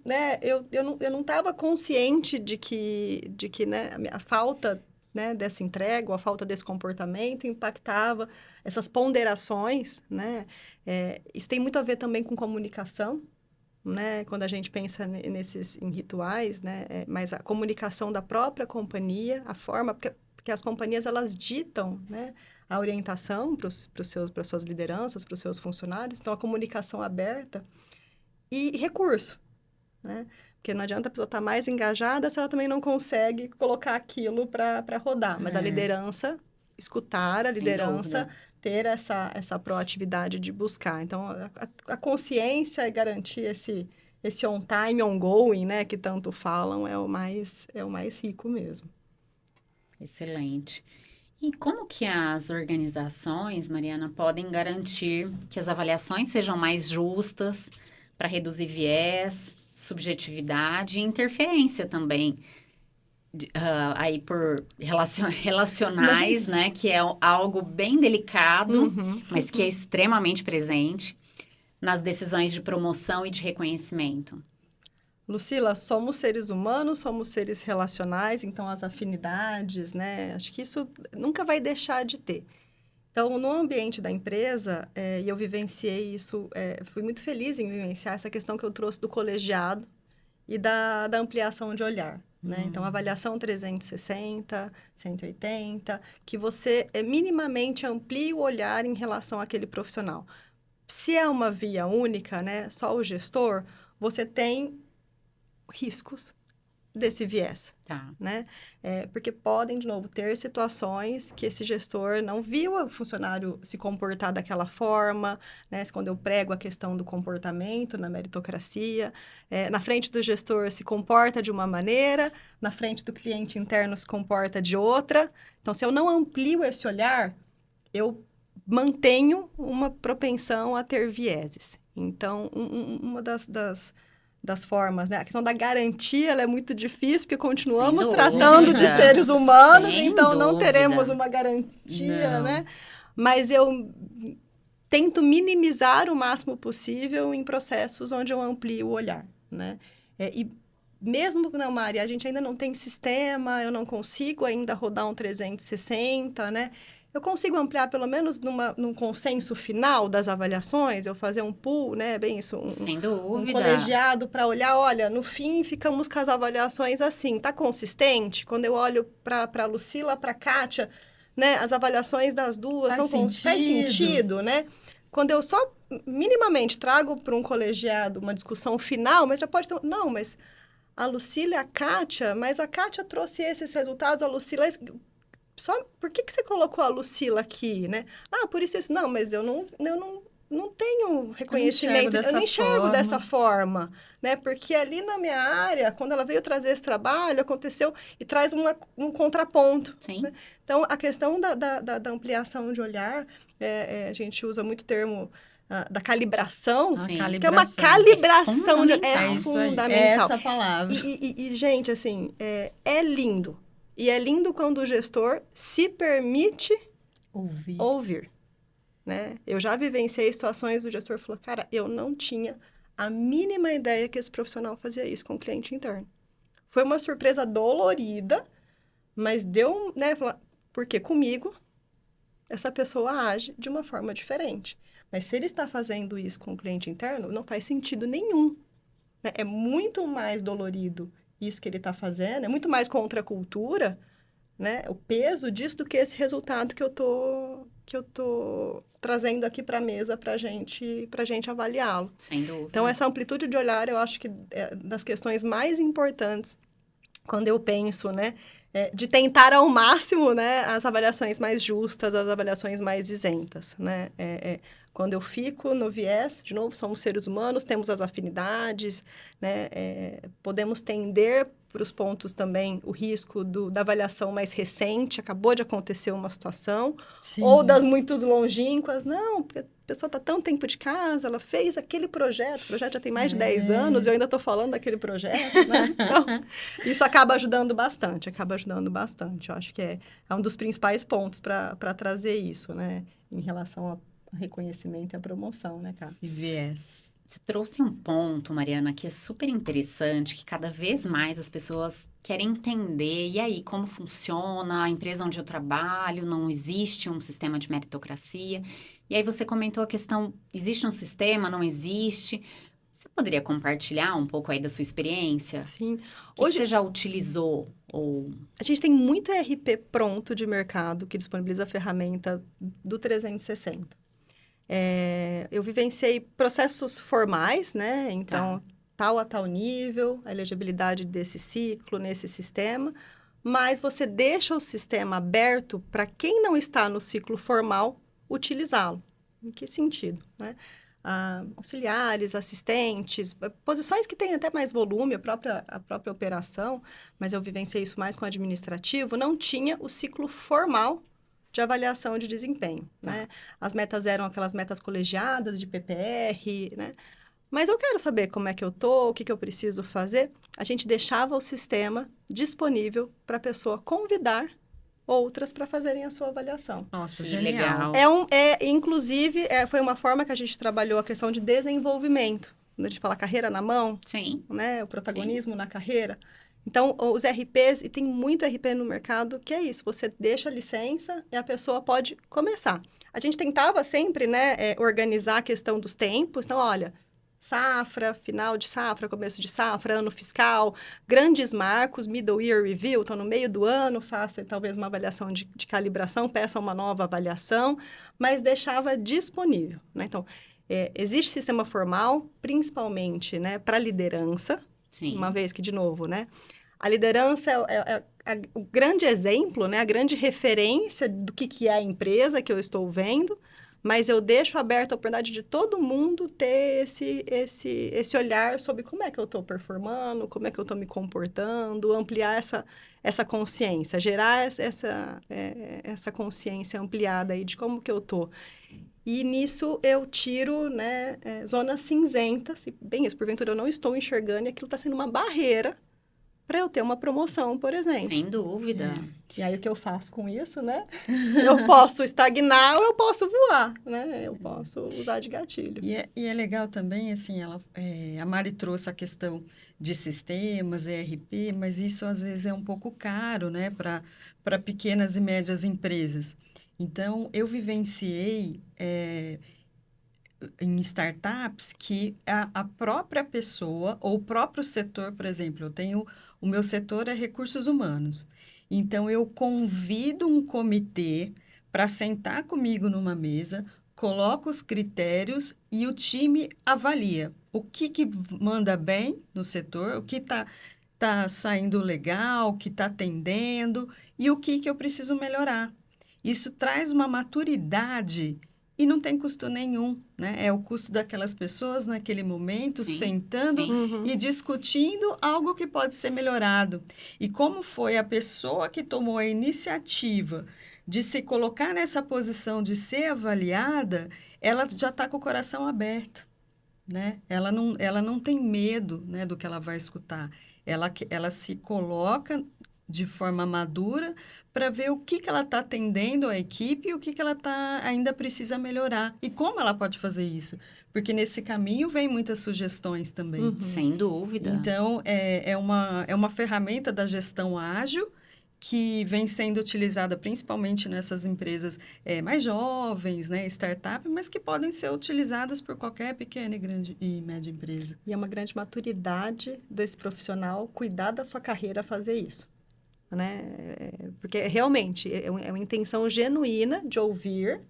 estava consciente de que né, a falta, né, dessa entrega, ou a falta desse comportamento impactava essas ponderações, né? Isso tem muito a ver também com comunicação, né? Quando a gente pensa em rituais, né? Mas a comunicação da própria companhia, a forma... Porque as companhias, elas ditam, né, a orientação para as suas lideranças, para os seus funcionários. Então, a comunicação aberta e recurso, né? Porque não adianta a pessoa estar mais engajada se ela também não consegue colocar aquilo para rodar. Mas a liderança, escutar a liderança, ter essa proatividade de buscar. Então, a consciência e garantir esse on time, ongoing, né, que tanto falam, é o mais rico mesmo. Excelente. E como que as organizações, Mariana, podem garantir que as avaliações sejam mais justas para reduzir viés, subjetividade e interferência também, aí por relacionais, né, que é algo bem delicado, Uhum. mas que é extremamente presente nas decisões de promoção e de reconhecimento. Lucila, somos seres humanos, somos seres relacionais, então as afinidades, né? Acho que isso nunca vai deixar de ter. Então, no ambiente da empresa, e eu vivenciei isso, fui muito feliz em vivenciar essa questão que eu trouxe do colegiado e da ampliação de olhar, né? Então, avaliação 360, 180, que você minimamente amplie o olhar em relação àquele profissional. Se é uma via única, né, só o gestor, você tem riscos desse viés, Tá. né? Porque podem, de novo, ter situações que esse gestor não viu o funcionário se comportar daquela forma, né? Quando eu prego a questão do comportamento na meritocracia, na frente do gestor se comporta de uma maneira, na frente do cliente interno se comporta de outra. Então, se eu não amplio esse olhar, eu mantenho uma propensão a ter vieses. Então, uma das formas, né? A questão da garantia, ela é muito difícil, porque continuamos Sem tratando de dúvida. seres humanos, Sem então não dúvida. teremos uma garantia, Não. né? Mas eu tento minimizar o máximo possível em processos onde eu amplio o olhar, né? E mesmo numa área, a gente ainda não tem sistema, eu não consigo ainda rodar um 360, né? Eu consigo ampliar, pelo menos num consenso final das avaliações, eu fazer um pool, né? Bem isso, Sem um dúvida. colegiado para olhar, olha, no fim ficamos com as avaliações assim, tá consistente? Quando eu olho para a Lucila, para a Kátia, né? As avaliações das duas Faz faz sentido, né? Quando eu só minimamente trago para um colegiado uma discussão final, mas já pode ter... Não, mas a Lucila e a Kátia, mas a Kátia trouxe esses resultados, a Lucila... Só, por que você colocou a Lucila aqui, né? Ah, por isso. Não, mas eu não tenho reconhecimento. Eu não enxergo dessa forma, né? Porque ali na minha área, quando ela veio trazer esse trabalho, aconteceu e traz um contraponto. Sim. Né? Então, a questão da ampliação de olhar, a gente usa muito o termo da calibração, Sim. que é uma calibração. É fundamental. É essa palavra. E, gente, assim, é lindo. E é lindo quando o gestor se permite ouvir, né? Eu já vivenciei situações do gestor falou, cara, eu não tinha a mínima ideia que esse profissional fazia isso com o cliente interno. Foi uma surpresa dolorida, mas deu, né? Porque comigo, essa pessoa age de uma forma diferente. Mas se ele está fazendo isso com o cliente interno, não faz sentido nenhum. Né? É muito mais dolorido isso que ele está fazendo, é muito mais contra a cultura, né? O peso disso do que esse resultado que eu tô trazendo aqui para a mesa para gente avaliá-lo. Sem dúvida. Então, essa amplitude de olhar, eu acho que é das questões mais importantes quando eu penso, né? De tentar ao máximo, né? As avaliações mais justas, as avaliações mais isentas, né? Quando eu fico no viés, de novo, somos seres humanos, temos as afinidades, né? Podemos tender para os pontos também, o risco da avaliação mais recente, acabou de acontecer uma situação, Sim. ou das muito longínquas, não, porque a pessoa está tanto tempo de casa, ela fez aquele projeto, o projeto já tem mais de 10 anos, eu ainda estou falando daquele projeto, né? Então, isso acaba ajudando bastante, eu acho que é um dos principais pontos para trazer isso, né? Em relação ao reconhecimento e à promoção, né, cara? E viés. Você trouxe um ponto, Mariana, que é super interessante, que cada vez mais as pessoas querem entender, e aí, como funciona a empresa onde eu trabalho, não existe um sistema de meritocracia. E aí você comentou a questão, existe um sistema, não existe? Você poderia compartilhar um pouco aí da sua experiência? Sim. O que você já utilizou? A gente tem muito RP pronto de mercado que disponibiliza a ferramenta do 360. Eu vivenciei processos formais, né? Então, tal a tal nível, a elegibilidade desse ciclo, nesse sistema, mas você deixa o sistema aberto para quem não está no ciclo formal utilizá-lo. Em que sentido, né? Auxiliares, assistentes, posições que têm até mais volume, a própria operação, mas eu vivenciei isso mais com o administrativo, não tinha o ciclo formal de avaliação de desempenho, né? As metas eram aquelas metas colegiadas de PPR, né? Mas eu quero saber como é que eu tô, o que que eu preciso fazer. A gente deixava o sistema disponível para a pessoa convidar outras para fazerem a sua avaliação. Nossa, Que genial. legal. Inclusive, foi uma forma que a gente trabalhou a questão de desenvolvimento. Quando a gente fala carreira na mão, Sim. né? O protagonismo na carreira. Então, os RPs, e tem muito RP no mercado, que é isso. Você deixa a licença e a pessoa pode começar. A gente tentava sempre, né, organizar a questão dos tempos. Então, olha, safra, final de safra, começo de safra, ano fiscal, grandes marcos, middle year review, então no meio do ano, faça talvez uma avaliação de calibração, peça uma nova avaliação, mas deixava disponível, né? Então, existe sistema formal, principalmente, né, para liderança, Sim. uma vez que, de novo, né, a liderança é o grande exemplo, né, a grande referência do que é a empresa que eu estou vendo, mas eu deixo aberta a oportunidade de todo mundo ter esse olhar sobre como é que eu estou performando, como é que eu estou me comportando, ampliar essa consciência, gerar essa consciência ampliada aí de como que eu estou. E nisso eu tiro, né, zonas cinzentas, e bem isso, porventura eu não estou enxergando e aquilo está sendo uma barreira para eu ter uma promoção, por exemplo. Sem dúvida. E aí, o que eu faço com isso, né? Eu posso estagnar ou eu posso voar, né? Eu posso usar de gatilho. E é legal também, assim, a Mari trouxe a questão de sistemas, ERP, mas isso às vezes é um pouco caro, né, para pequenas e médias empresas. Então, eu vivenciei em startups que a própria pessoa ou o próprio setor, por exemplo, o meu setor é recursos humanos. Então, eu convido um comitê para sentar comigo numa mesa, coloco os critérios e o time avalia o que manda bem no setor, o que tá saindo legal, o que está atendendo e o que eu preciso melhorar. Isso traz uma maturidade e não tem custo nenhum, né? É o custo daquelas pessoas naquele momento, Sim, sentando sim. Uhum. e discutindo algo que pode ser melhorado. E como foi a pessoa que tomou a iniciativa de se colocar nessa posição de ser avaliada, ela já está com o coração aberto, né? Ela não tem medo, né, do que ela vai escutar. Ela se coloca de forma madura para ver o que ela está atendendo a equipe e o que ela ainda precisa melhorar. E como ela pode fazer isso? Porque nesse caminho vem muitas sugestões também. Uhum. Sem dúvida. Então, é uma ferramenta da gestão ágil que vem sendo utilizada principalmente nessas empresas mais jovens, né, startup, mas que podem ser utilizadas por qualquer pequena e média empresa. E é uma grande maturidade desse profissional cuidar da sua carreira fazer isso, né? Porque realmente é uma intenção genuína de ouvir,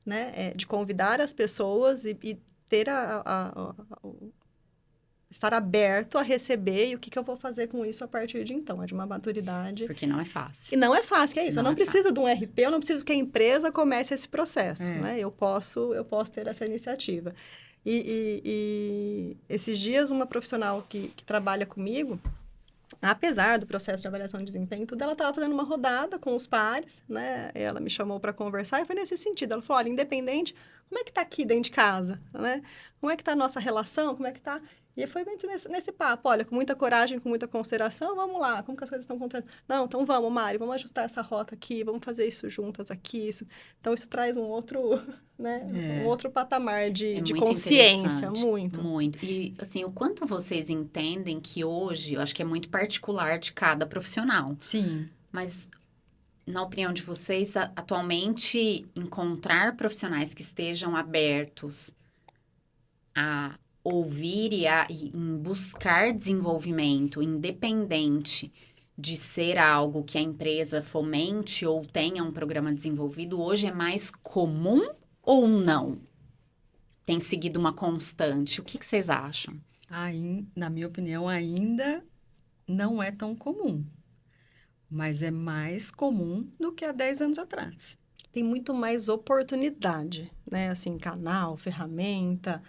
né? De convidar as pessoas e ter estar aberto a receber e o que eu vou fazer com isso a partir de então. É de uma maturidade. Porque não é fácil. E não é fácil, que é isso. Não Eu não é preciso fácil. de um RP, eu não preciso que a empresa comece esse processo, É. né? Eu posso ter essa iniciativa. E esses dias, uma profissional que trabalha comigo, apesar do processo de avaliação de desempenho, tudo, ela estava fazendo uma rodada com os pares, né? Ela me chamou para conversar e foi nesse sentido. Ela falou, olha, independente, como é que está aqui dentro de casa, né? Como é que está a nossa relação, como é que está... E foi bem nesse papo, olha, com muita coragem, com muita consideração, vamos lá, como que as coisas estão acontecendo? Não, então vamos, Mari, vamos ajustar essa rota aqui, vamos fazer isso juntas aqui, isso. Então, isso traz um outro, né, um outro patamar de muito consciência, interessante. muito. Muito. E, assim, o quanto vocês entendem que hoje, eu acho que é muito particular de cada profissional, Sim. mas, na opinião de vocês, atualmente, encontrar profissionais que estejam abertos a ouvir e em buscar desenvolvimento, independente de ser algo que a empresa fomente ou tenha um programa desenvolvido, hoje é mais comum ou não? Tem seguido uma constante? O que vocês acham? Na minha opinião, ainda não é tão comum, mas é mais comum do que há 10 anos atrás. Tem muito mais oportunidade, né? Assim, canal, ferramenta,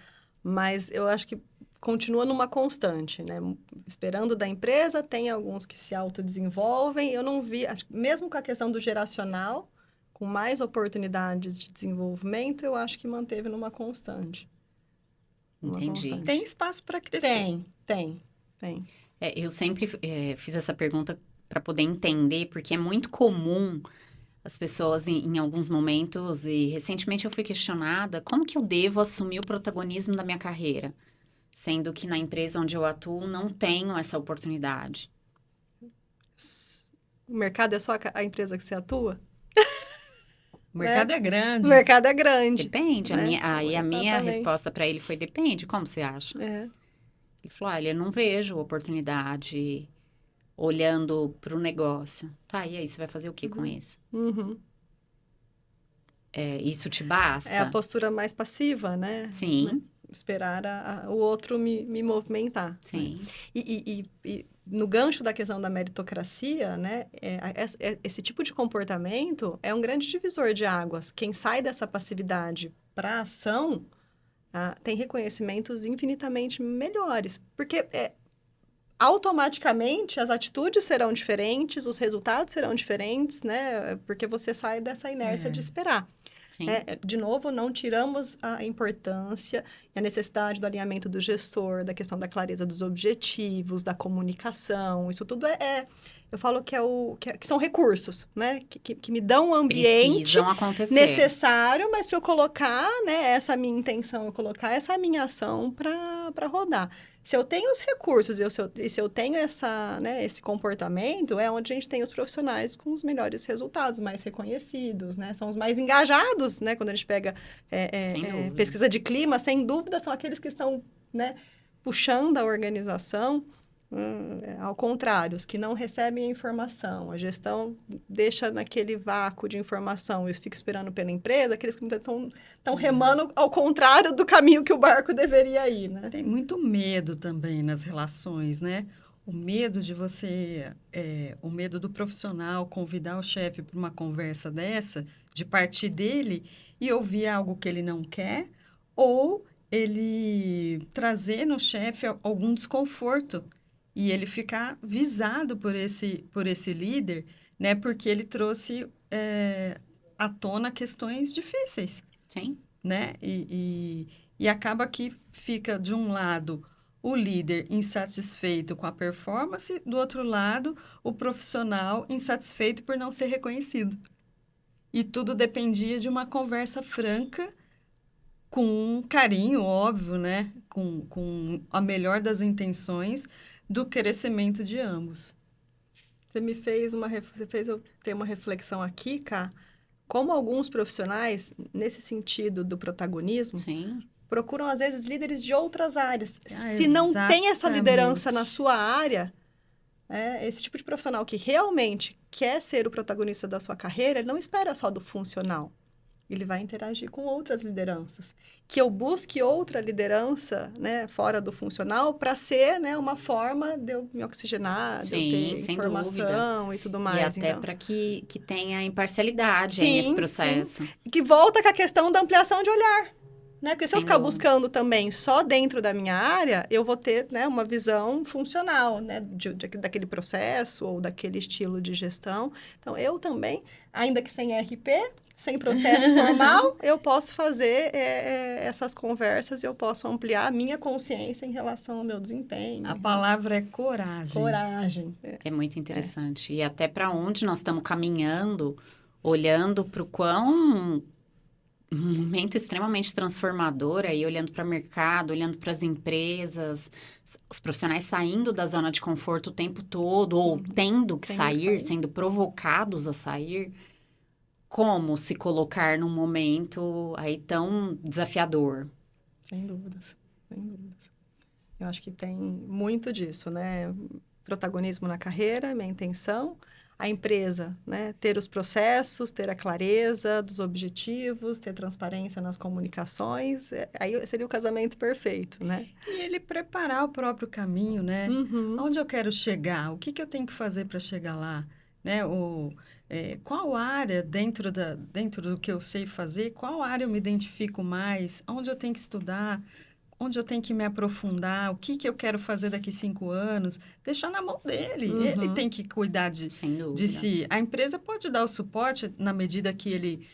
mas eu acho que continua numa constante, né? Esperando da empresa, tem alguns que se autodesenvolvem. Eu não vi, mesmo com a questão do geracional, com mais oportunidades de desenvolvimento, eu acho que manteve numa constante. Entendi. Tem espaço para crescer. Tem. Eu sempre fiz essa pergunta para poder entender, porque é muito comum as pessoas, em alguns momentos, e recentemente eu fui questionada, como que eu devo assumir o protagonismo da minha carreira? Sendo que na empresa onde eu atuo, não tenho essa oportunidade. O mercado é só a empresa que você atua? O mercado é grande. O mercado é grande. Depende. Né? A minha Exatamente. resposta para ele foi, depende. Como você acha? É. Ele falou, olha, eu não vejo oportunidade olhando para o negócio. Tá, e aí, você vai fazer o que com isso? Uhum. Isso te basta? É a postura mais passiva, né? Sim. Esperar o outro me movimentar. Sim. Né? E no gancho da questão da meritocracia, né? Esse tipo de comportamento é um grande divisor de águas. Quem sai dessa passividade para a ação tem reconhecimentos infinitamente melhores. Porque automaticamente as atitudes serão diferentes, os resultados serão diferentes, né? Porque você sai dessa inércia de esperar. Sim. De novo, não tiramos a importância e a necessidade do alinhamento do gestor, da questão da clareza dos objetivos, da comunicação. Isso tudo eu falo que são recursos, né? Que me dão um ambiente Precisam acontecer. necessário, mas para eu colocar, né, essa minha intenção, eu colocar essa minha ação para rodar. Se eu tenho os recursos e se eu tenho esse comportamento, é onde a gente tem os profissionais com os melhores resultados, mais reconhecidos, né? São os mais engajados, né? Quando a gente pega pesquisa de clima, sem dúvida, são aqueles que estão, né, puxando a organização. Ao contrário, os que não recebem a informação, a gestão deixa naquele vácuo de informação e fica esperando pela empresa, aqueles que estão remando ao contrário do caminho que o barco deveria ir, né? Tem muito medo também nas relações, né? O medo de o medo do profissional convidar o chefe para uma conversa dessa, de partir dele e ouvir algo que ele não quer, ou ele trazer no chefe algum desconforto e ele ficar visado por esse líder, né? Porque ele trouxe à tona questões difíceis. Sim. Né? E acaba que fica, de um lado, o líder insatisfeito com a performance, do outro lado, o profissional insatisfeito por não ser reconhecido. E tudo dependia de uma conversa franca, com carinho, óbvio, né? Com a melhor das intenções, do crescimento de ambos. Você fez eu ter uma reflexão aqui, Ká, como alguns profissionais, nesse sentido do protagonismo, Sim. procuram, às vezes, líderes de outras áreas. Se Exatamente. não tem essa liderança na sua área, esse tipo de profissional que realmente quer ser o protagonista da sua carreira, ele não espera só do funcional. Ele vai interagir com outras lideranças. Que eu busque outra liderança, né, fora do funcional, para ser, né, uma forma de eu me oxigenar, de eu ter sem informação dúvida. e tudo mais. E até para que tenha imparcialidade sim, nesse processo. Sim. Que volta com a questão da ampliação de olhar. Né? Porque se eu ficar dúvida. buscando também só dentro da minha área, eu vou ter, né, uma visão funcional, né, daquele processo ou daquele estilo de gestão. Então, eu também, ainda que sem RP, sem processo formal, eu posso fazer essas conversas e eu posso ampliar a minha consciência em relação ao meu desempenho. A palavra é coragem. Coragem. É muito interessante. E até para onde nós estamos caminhando, olhando para o quão um momento extremamente transformador aí, olhando para o mercado, olhando para as empresas, os profissionais saindo da zona de conforto o tempo todo, ou tendo que sair, sendo provocados a sair. Como se colocar num momento aí tão desafiador? Sem dúvidas, sem dúvidas. Eu acho que tem muito disso, né? Protagonismo na carreira, minha intenção. A empresa, né? Ter os processos, ter a clareza dos objetivos, ter transparência nas comunicações. Aí seria o casamento perfeito, né? E ele preparar o próprio caminho, né? Uhum. Onde eu quero chegar? O que eu tenho que fazer para chegar lá? Né? Qual área, dentro do que eu sei fazer, qual área eu me identifico mais? Onde eu tenho que estudar? onde eu tenho que me aprofundar, o que eu quero fazer daqui 5 anos, deixar na mão dele. Ele tem que cuidar Sem dúvida. de si. A empresa pode dar o suporte na medida que ele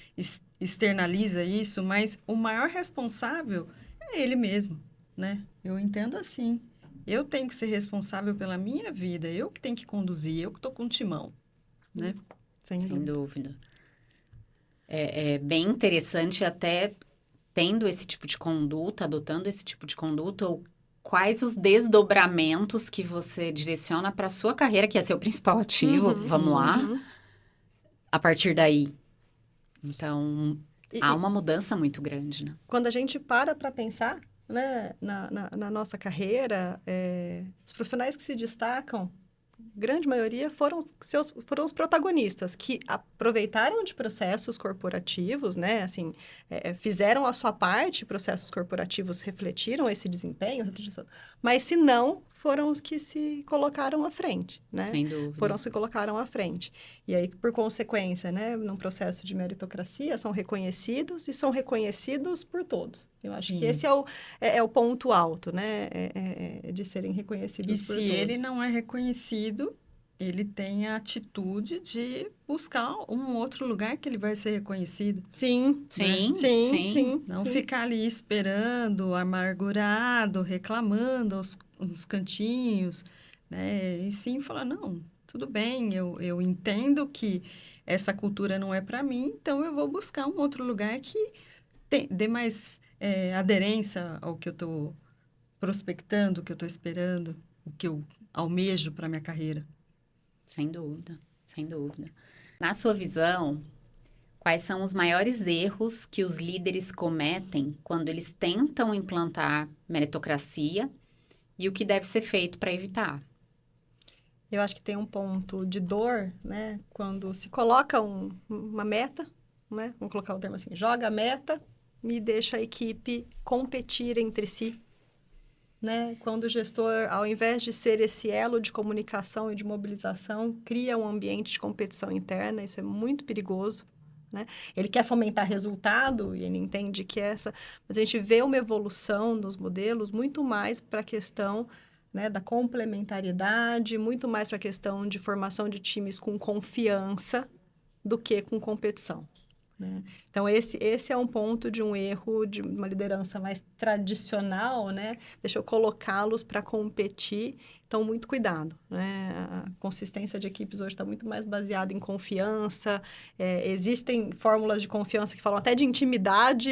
externaliza isso, mas o maior responsável é ele mesmo, né? Eu entendo assim. Eu tenho que ser responsável pela minha vida, eu que tenho que conduzir, eu que estou com o timão, né? Sem dúvida. É bem interessante até tendo esse tipo de conduta, adotando esse tipo de conduta, ou quais os desdobramentos que você direciona para a sua carreira, que é seu principal ativo, vamos lá, a partir daí. Então, há uma mudança muito grande, né? Quando a gente para pensar, né, na nossa carreira, os profissionais que se destacam, grande maioria foram os protagonistas que aproveitaram de processos corporativos, né? Assim, fizeram a sua parte, processos corporativos refletiram esse desempenho, mas se não, foram os que se colocaram à frente, né? Sem dúvida. Foram os que colocaram à frente. E aí, por consequência, né, num processo de meritocracia, são reconhecidos e são reconhecidos por todos. Eu acho que esse é o ponto alto, né? De serem reconhecidos por todos. E se ele não é reconhecido, ele tem a atitude de buscar um outro lugar que ele vai ser reconhecido. Sim. Não ficar ali esperando, amargurado, reclamando nos cantinhos, né? E sim falar, não, tudo bem, eu entendo que essa cultura não é para mim, então eu vou buscar um outro lugar que dê mais aderência ao que eu estou prospectando, o que eu estou esperando, o que eu almejo para minha carreira. Sem dúvida, sem dúvida. Na sua visão, quais são os maiores erros que os líderes cometem quando eles tentam implantar meritocracia e o que deve ser feito para evitar? Eu acho que tem um ponto de dor, né? Quando se coloca uma meta, né? Vamos colocar o termo assim, joga a meta e deixa a equipe competir entre si, né? Quando o gestor, ao invés de ser esse elo de comunicação e de mobilização, cria um ambiente de competição interna, isso é muito perigoso, né? Ele quer fomentar resultado e ele entende que mas a gente vê uma evolução nos modelos muito mais para a questão, né, da complementariedade, muito mais para a questão de formação de times com confiança do que com competição, né? Então, esse é um ponto de um erro de uma liderança mais tradicional, né? Deixa eu colocá-los para competir. Então, muito cuidado, né? A consistência de equipes hoje está muito mais baseada em confiança. Existem fórmulas de confiança que falam até de intimidade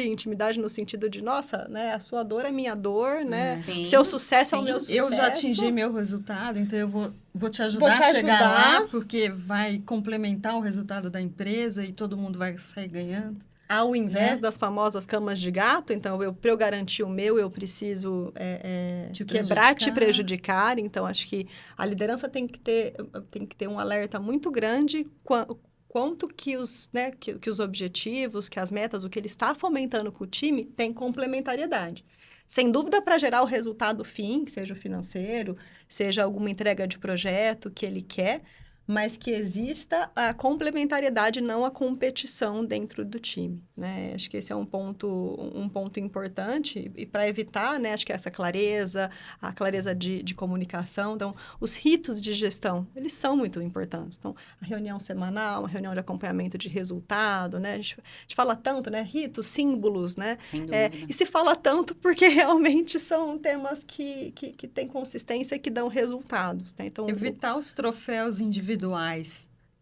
no sentido de, nossa, né? A sua dor é minha dor, né? Sim, Seu sucesso é o meu sucesso. Eu já atingi meu resultado, então eu vou te ajudar a chegar lá, porque vai complementar o resultado da empresa e todo mundo vai sair ganhando. Ao invés das famosas camas de gato, então, para eu garantir o meu, eu preciso te prejudicar. Então, acho que a liderança tem que ter um alerta muito grande quanto que que os objetivos, que as metas, o que ele está fomentando com o time, tem complementariedade. Sem dúvida, para gerar o resultado fim, que seja o financeiro, seja alguma entrega de projeto que ele quer, mas que exista a complementariedade, não a competição dentro do time, né? Acho que esse é um ponto importante e para evitar, né? Acho que a clareza de comunicação. Então, os ritos de gestão, eles são muito importantes. Então, a reunião semanal, a reunião de acompanhamento de resultado, né? A gente fala tanto, né? Ritos, símbolos, né? Sem dúvida. E se fala tanto porque realmente são temas que têm consistência e que dão resultados, né? Então, evitar os troféus individuais,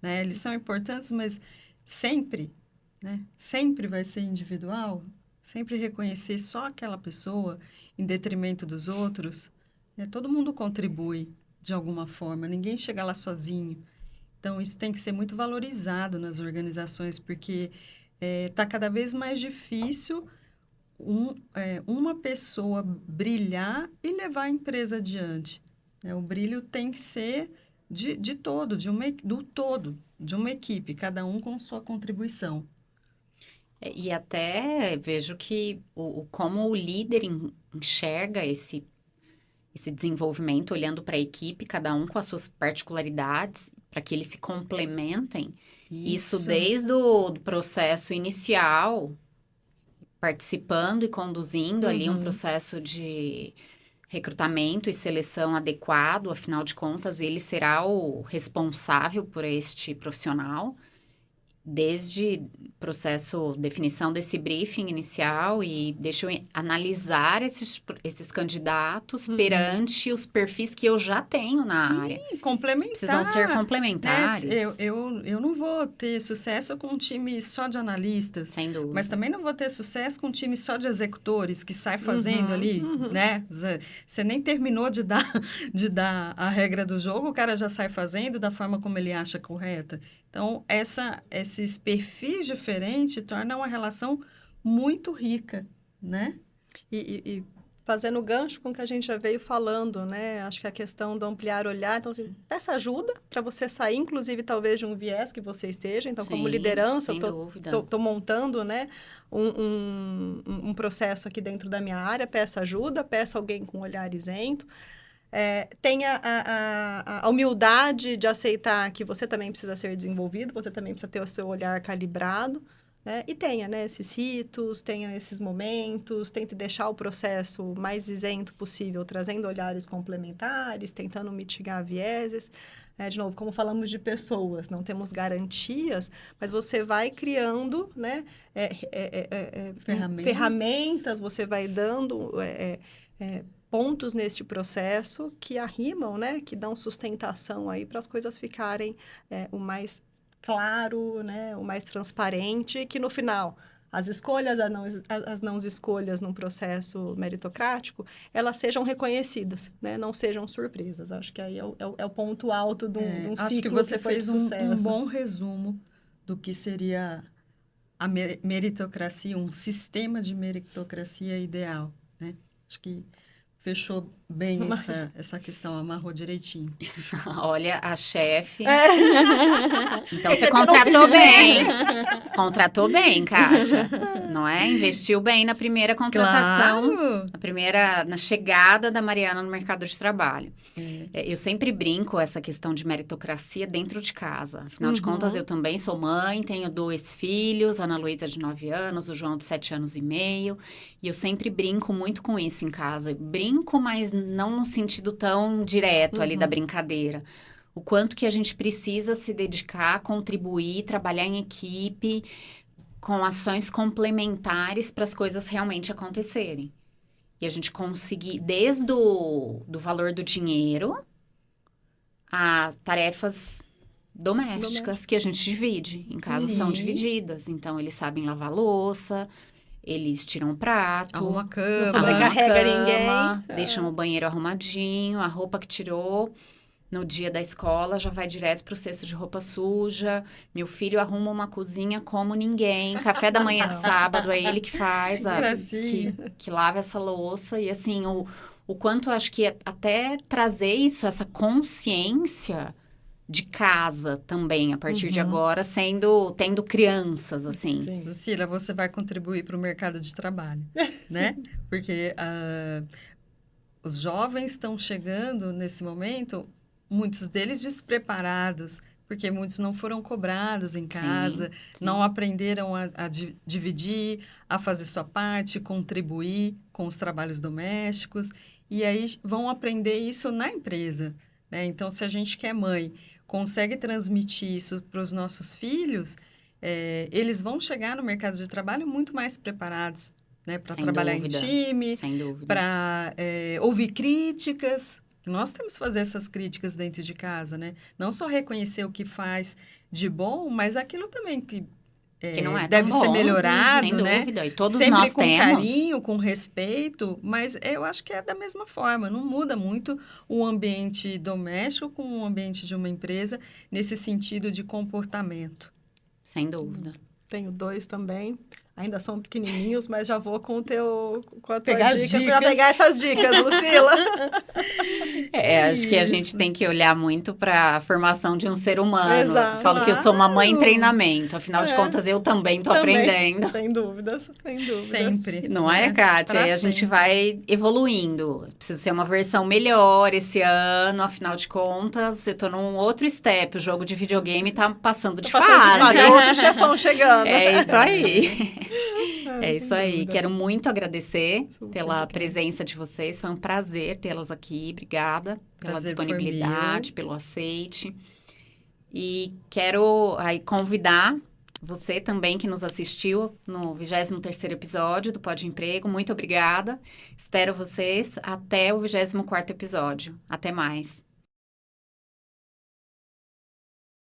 né? Eles são importantes, mas sempre, né? Sempre vai ser individual. Sempre reconhecer só aquela pessoa em detrimento dos outros. Né? Todo mundo contribui de alguma forma. Ninguém chega lá sozinho. Então, isso tem que ser muito valorizado nas organizações, porque está cada vez mais difícil uma pessoa brilhar e levar a empresa adiante. Né? O brilho tem que ser do todo, de uma equipe, cada um com sua contribuição. E até vejo que como o líder enxerga esse desenvolvimento, olhando para a equipe, cada um com as suas particularidades, para que eles se complementem. Isso desde o processo inicial, participando e conduzindo ali um processo de recrutamento e seleção adequado, afinal de contas, ele será o responsável por este profissional, desde processo, definição desse briefing inicial e deixa eu analisar esses candidatos perante os perfis que eu já tenho na área. Complementar. Eles precisam ser complementares. Né? Eu não vou ter sucesso com um time só de analistas. Sem dúvida. Mas também não vou ter sucesso com um time só de executores que sai fazendo ali, né? Você nem terminou de dar a regra do jogo, o cara já sai fazendo da forma como ele acha correta. Então, esses perfis diferentes tornam uma relação muito rica, né? E fazendo gancho com o que a gente já veio falando, né? Acho que a questão do ampliar o olhar, então, assim, peça ajuda para você sair, inclusive, talvez, de um viés que você esteja. Então, como liderança, eu tô montando, né, um processo aqui dentro da minha área, peça ajuda, peça alguém com olhar isento. Tenha a humildade de aceitar que você também precisa ser desenvolvido, você também precisa ter o seu olhar calibrado, né? E tenha, né, esses ritos, tenha esses momentos, tente deixar o processo mais isento possível, trazendo olhares complementares, tentando mitigar vieses. De novo, como falamos de pessoas, não temos garantias, mas você vai criando, né, ferramentas, você vai dando... pontos neste processo que arrimam, né, que dão sustentação aí para as coisas ficarem o mais claro, né, o mais transparente, que no final as escolhas, as não escolhas num processo meritocrático, elas sejam reconhecidas, né, não sejam surpresas. Acho que aí é o ponto alto de um ciclo acho que você foi fez de sucesso. um bom resumo do que seria a meritocracia, um sistema de meritocracia ideal, né? Acho que fechou bem essa questão, amarrou direitinho. Olha, a chefe... Então, você contratou bem. Contratou bem, Kátia. Não é? Investiu bem na primeira contratação. Claro. Na chegada da Mariana no mercado de trabalho. Eu sempre brinco essa questão de meritocracia dentro de casa. Afinal de contas, eu também sou mãe, tenho 2 filhos, a Ana Luísa de 9 anos, o João de 7 anos e meio. E eu sempre brinco muito com isso em casa. Brinco, mas não no sentido tão direto ali da brincadeira. O quanto que a gente precisa se dedicar, contribuir, trabalhar em equipe, com ações complementares para as coisas realmente acontecerem. E a gente conseguir, desde o valor do dinheiro, a tarefas domésticas que a gente divide. Em casa são divididas. Então, eles sabem lavar louça, eles tiram o prato, arruma a cama, não sobrecarrega ninguém, deixam o banheiro arrumadinho, a roupa que tirou no dia da escola já vai direto pro cesto de roupa suja. Meu filho arruma uma cozinha como ninguém. Café da manhã de sábado é ele que faz, que lava essa louça. E assim, o quanto eu acho que até trazer isso, essa consciência de casa também, a partir de agora, tendo crianças, assim. Sim. Lucila, você vai contribuir para o mercado de trabalho, né? Porque os jovens estão chegando nesse momento, muitos deles despreparados, porque muitos não foram cobrados em casa, não aprenderam a dividir, a fazer sua parte, contribuir com os trabalhos domésticos, e aí vão aprender isso na empresa, né? Então, se a gente que é mãe consegue transmitir isso para os nossos filhos, eles vão chegar no mercado de trabalho muito mais preparados, né? Para trabalhar em time, para ouvir críticas. Nós temos que fazer essas críticas dentro de casa, né? Não só reconhecer o que faz de bom, mas aquilo também que não deve ser melhorado, sem né? dúvida. E todos sempre nós com temos. Carinho, com respeito, mas eu acho que é da mesma forma. Não muda muito o ambiente doméstico com o ambiente de uma empresa nesse sentido de comportamento. Sem dúvida. Tenho 2 também. Ainda são pequenininhos, mas já vou com a tua pegar dica para pegar essas dicas, Lucila. Acho que a gente tem que olhar muito para a formação de um ser humano. Exato. Falo que eu sou uma mãe em treinamento. Afinal de contas, eu também estou aprendendo. Sem dúvidas, sem dúvidas. Sempre. Não é, Kátia? Aí a gente vai evoluindo. Preciso ser uma versão melhor esse ano. Afinal de contas, eu tô num outro step. O jogo de videogame tá passando de fase. Outro chefão chegando. É isso aí. É isso sem aí. dúvidas. Quero muito agradecer Super pela obrigada. presença de vocês. Foi um prazer tê-las aqui. Obrigada pela Prazer foi disponibilidade, pelo aceite. E quero aí convidar você também que nos assistiu no 23º episódio do Pode Emprego. Muito obrigada. Espero vocês até o 24º episódio. Até mais.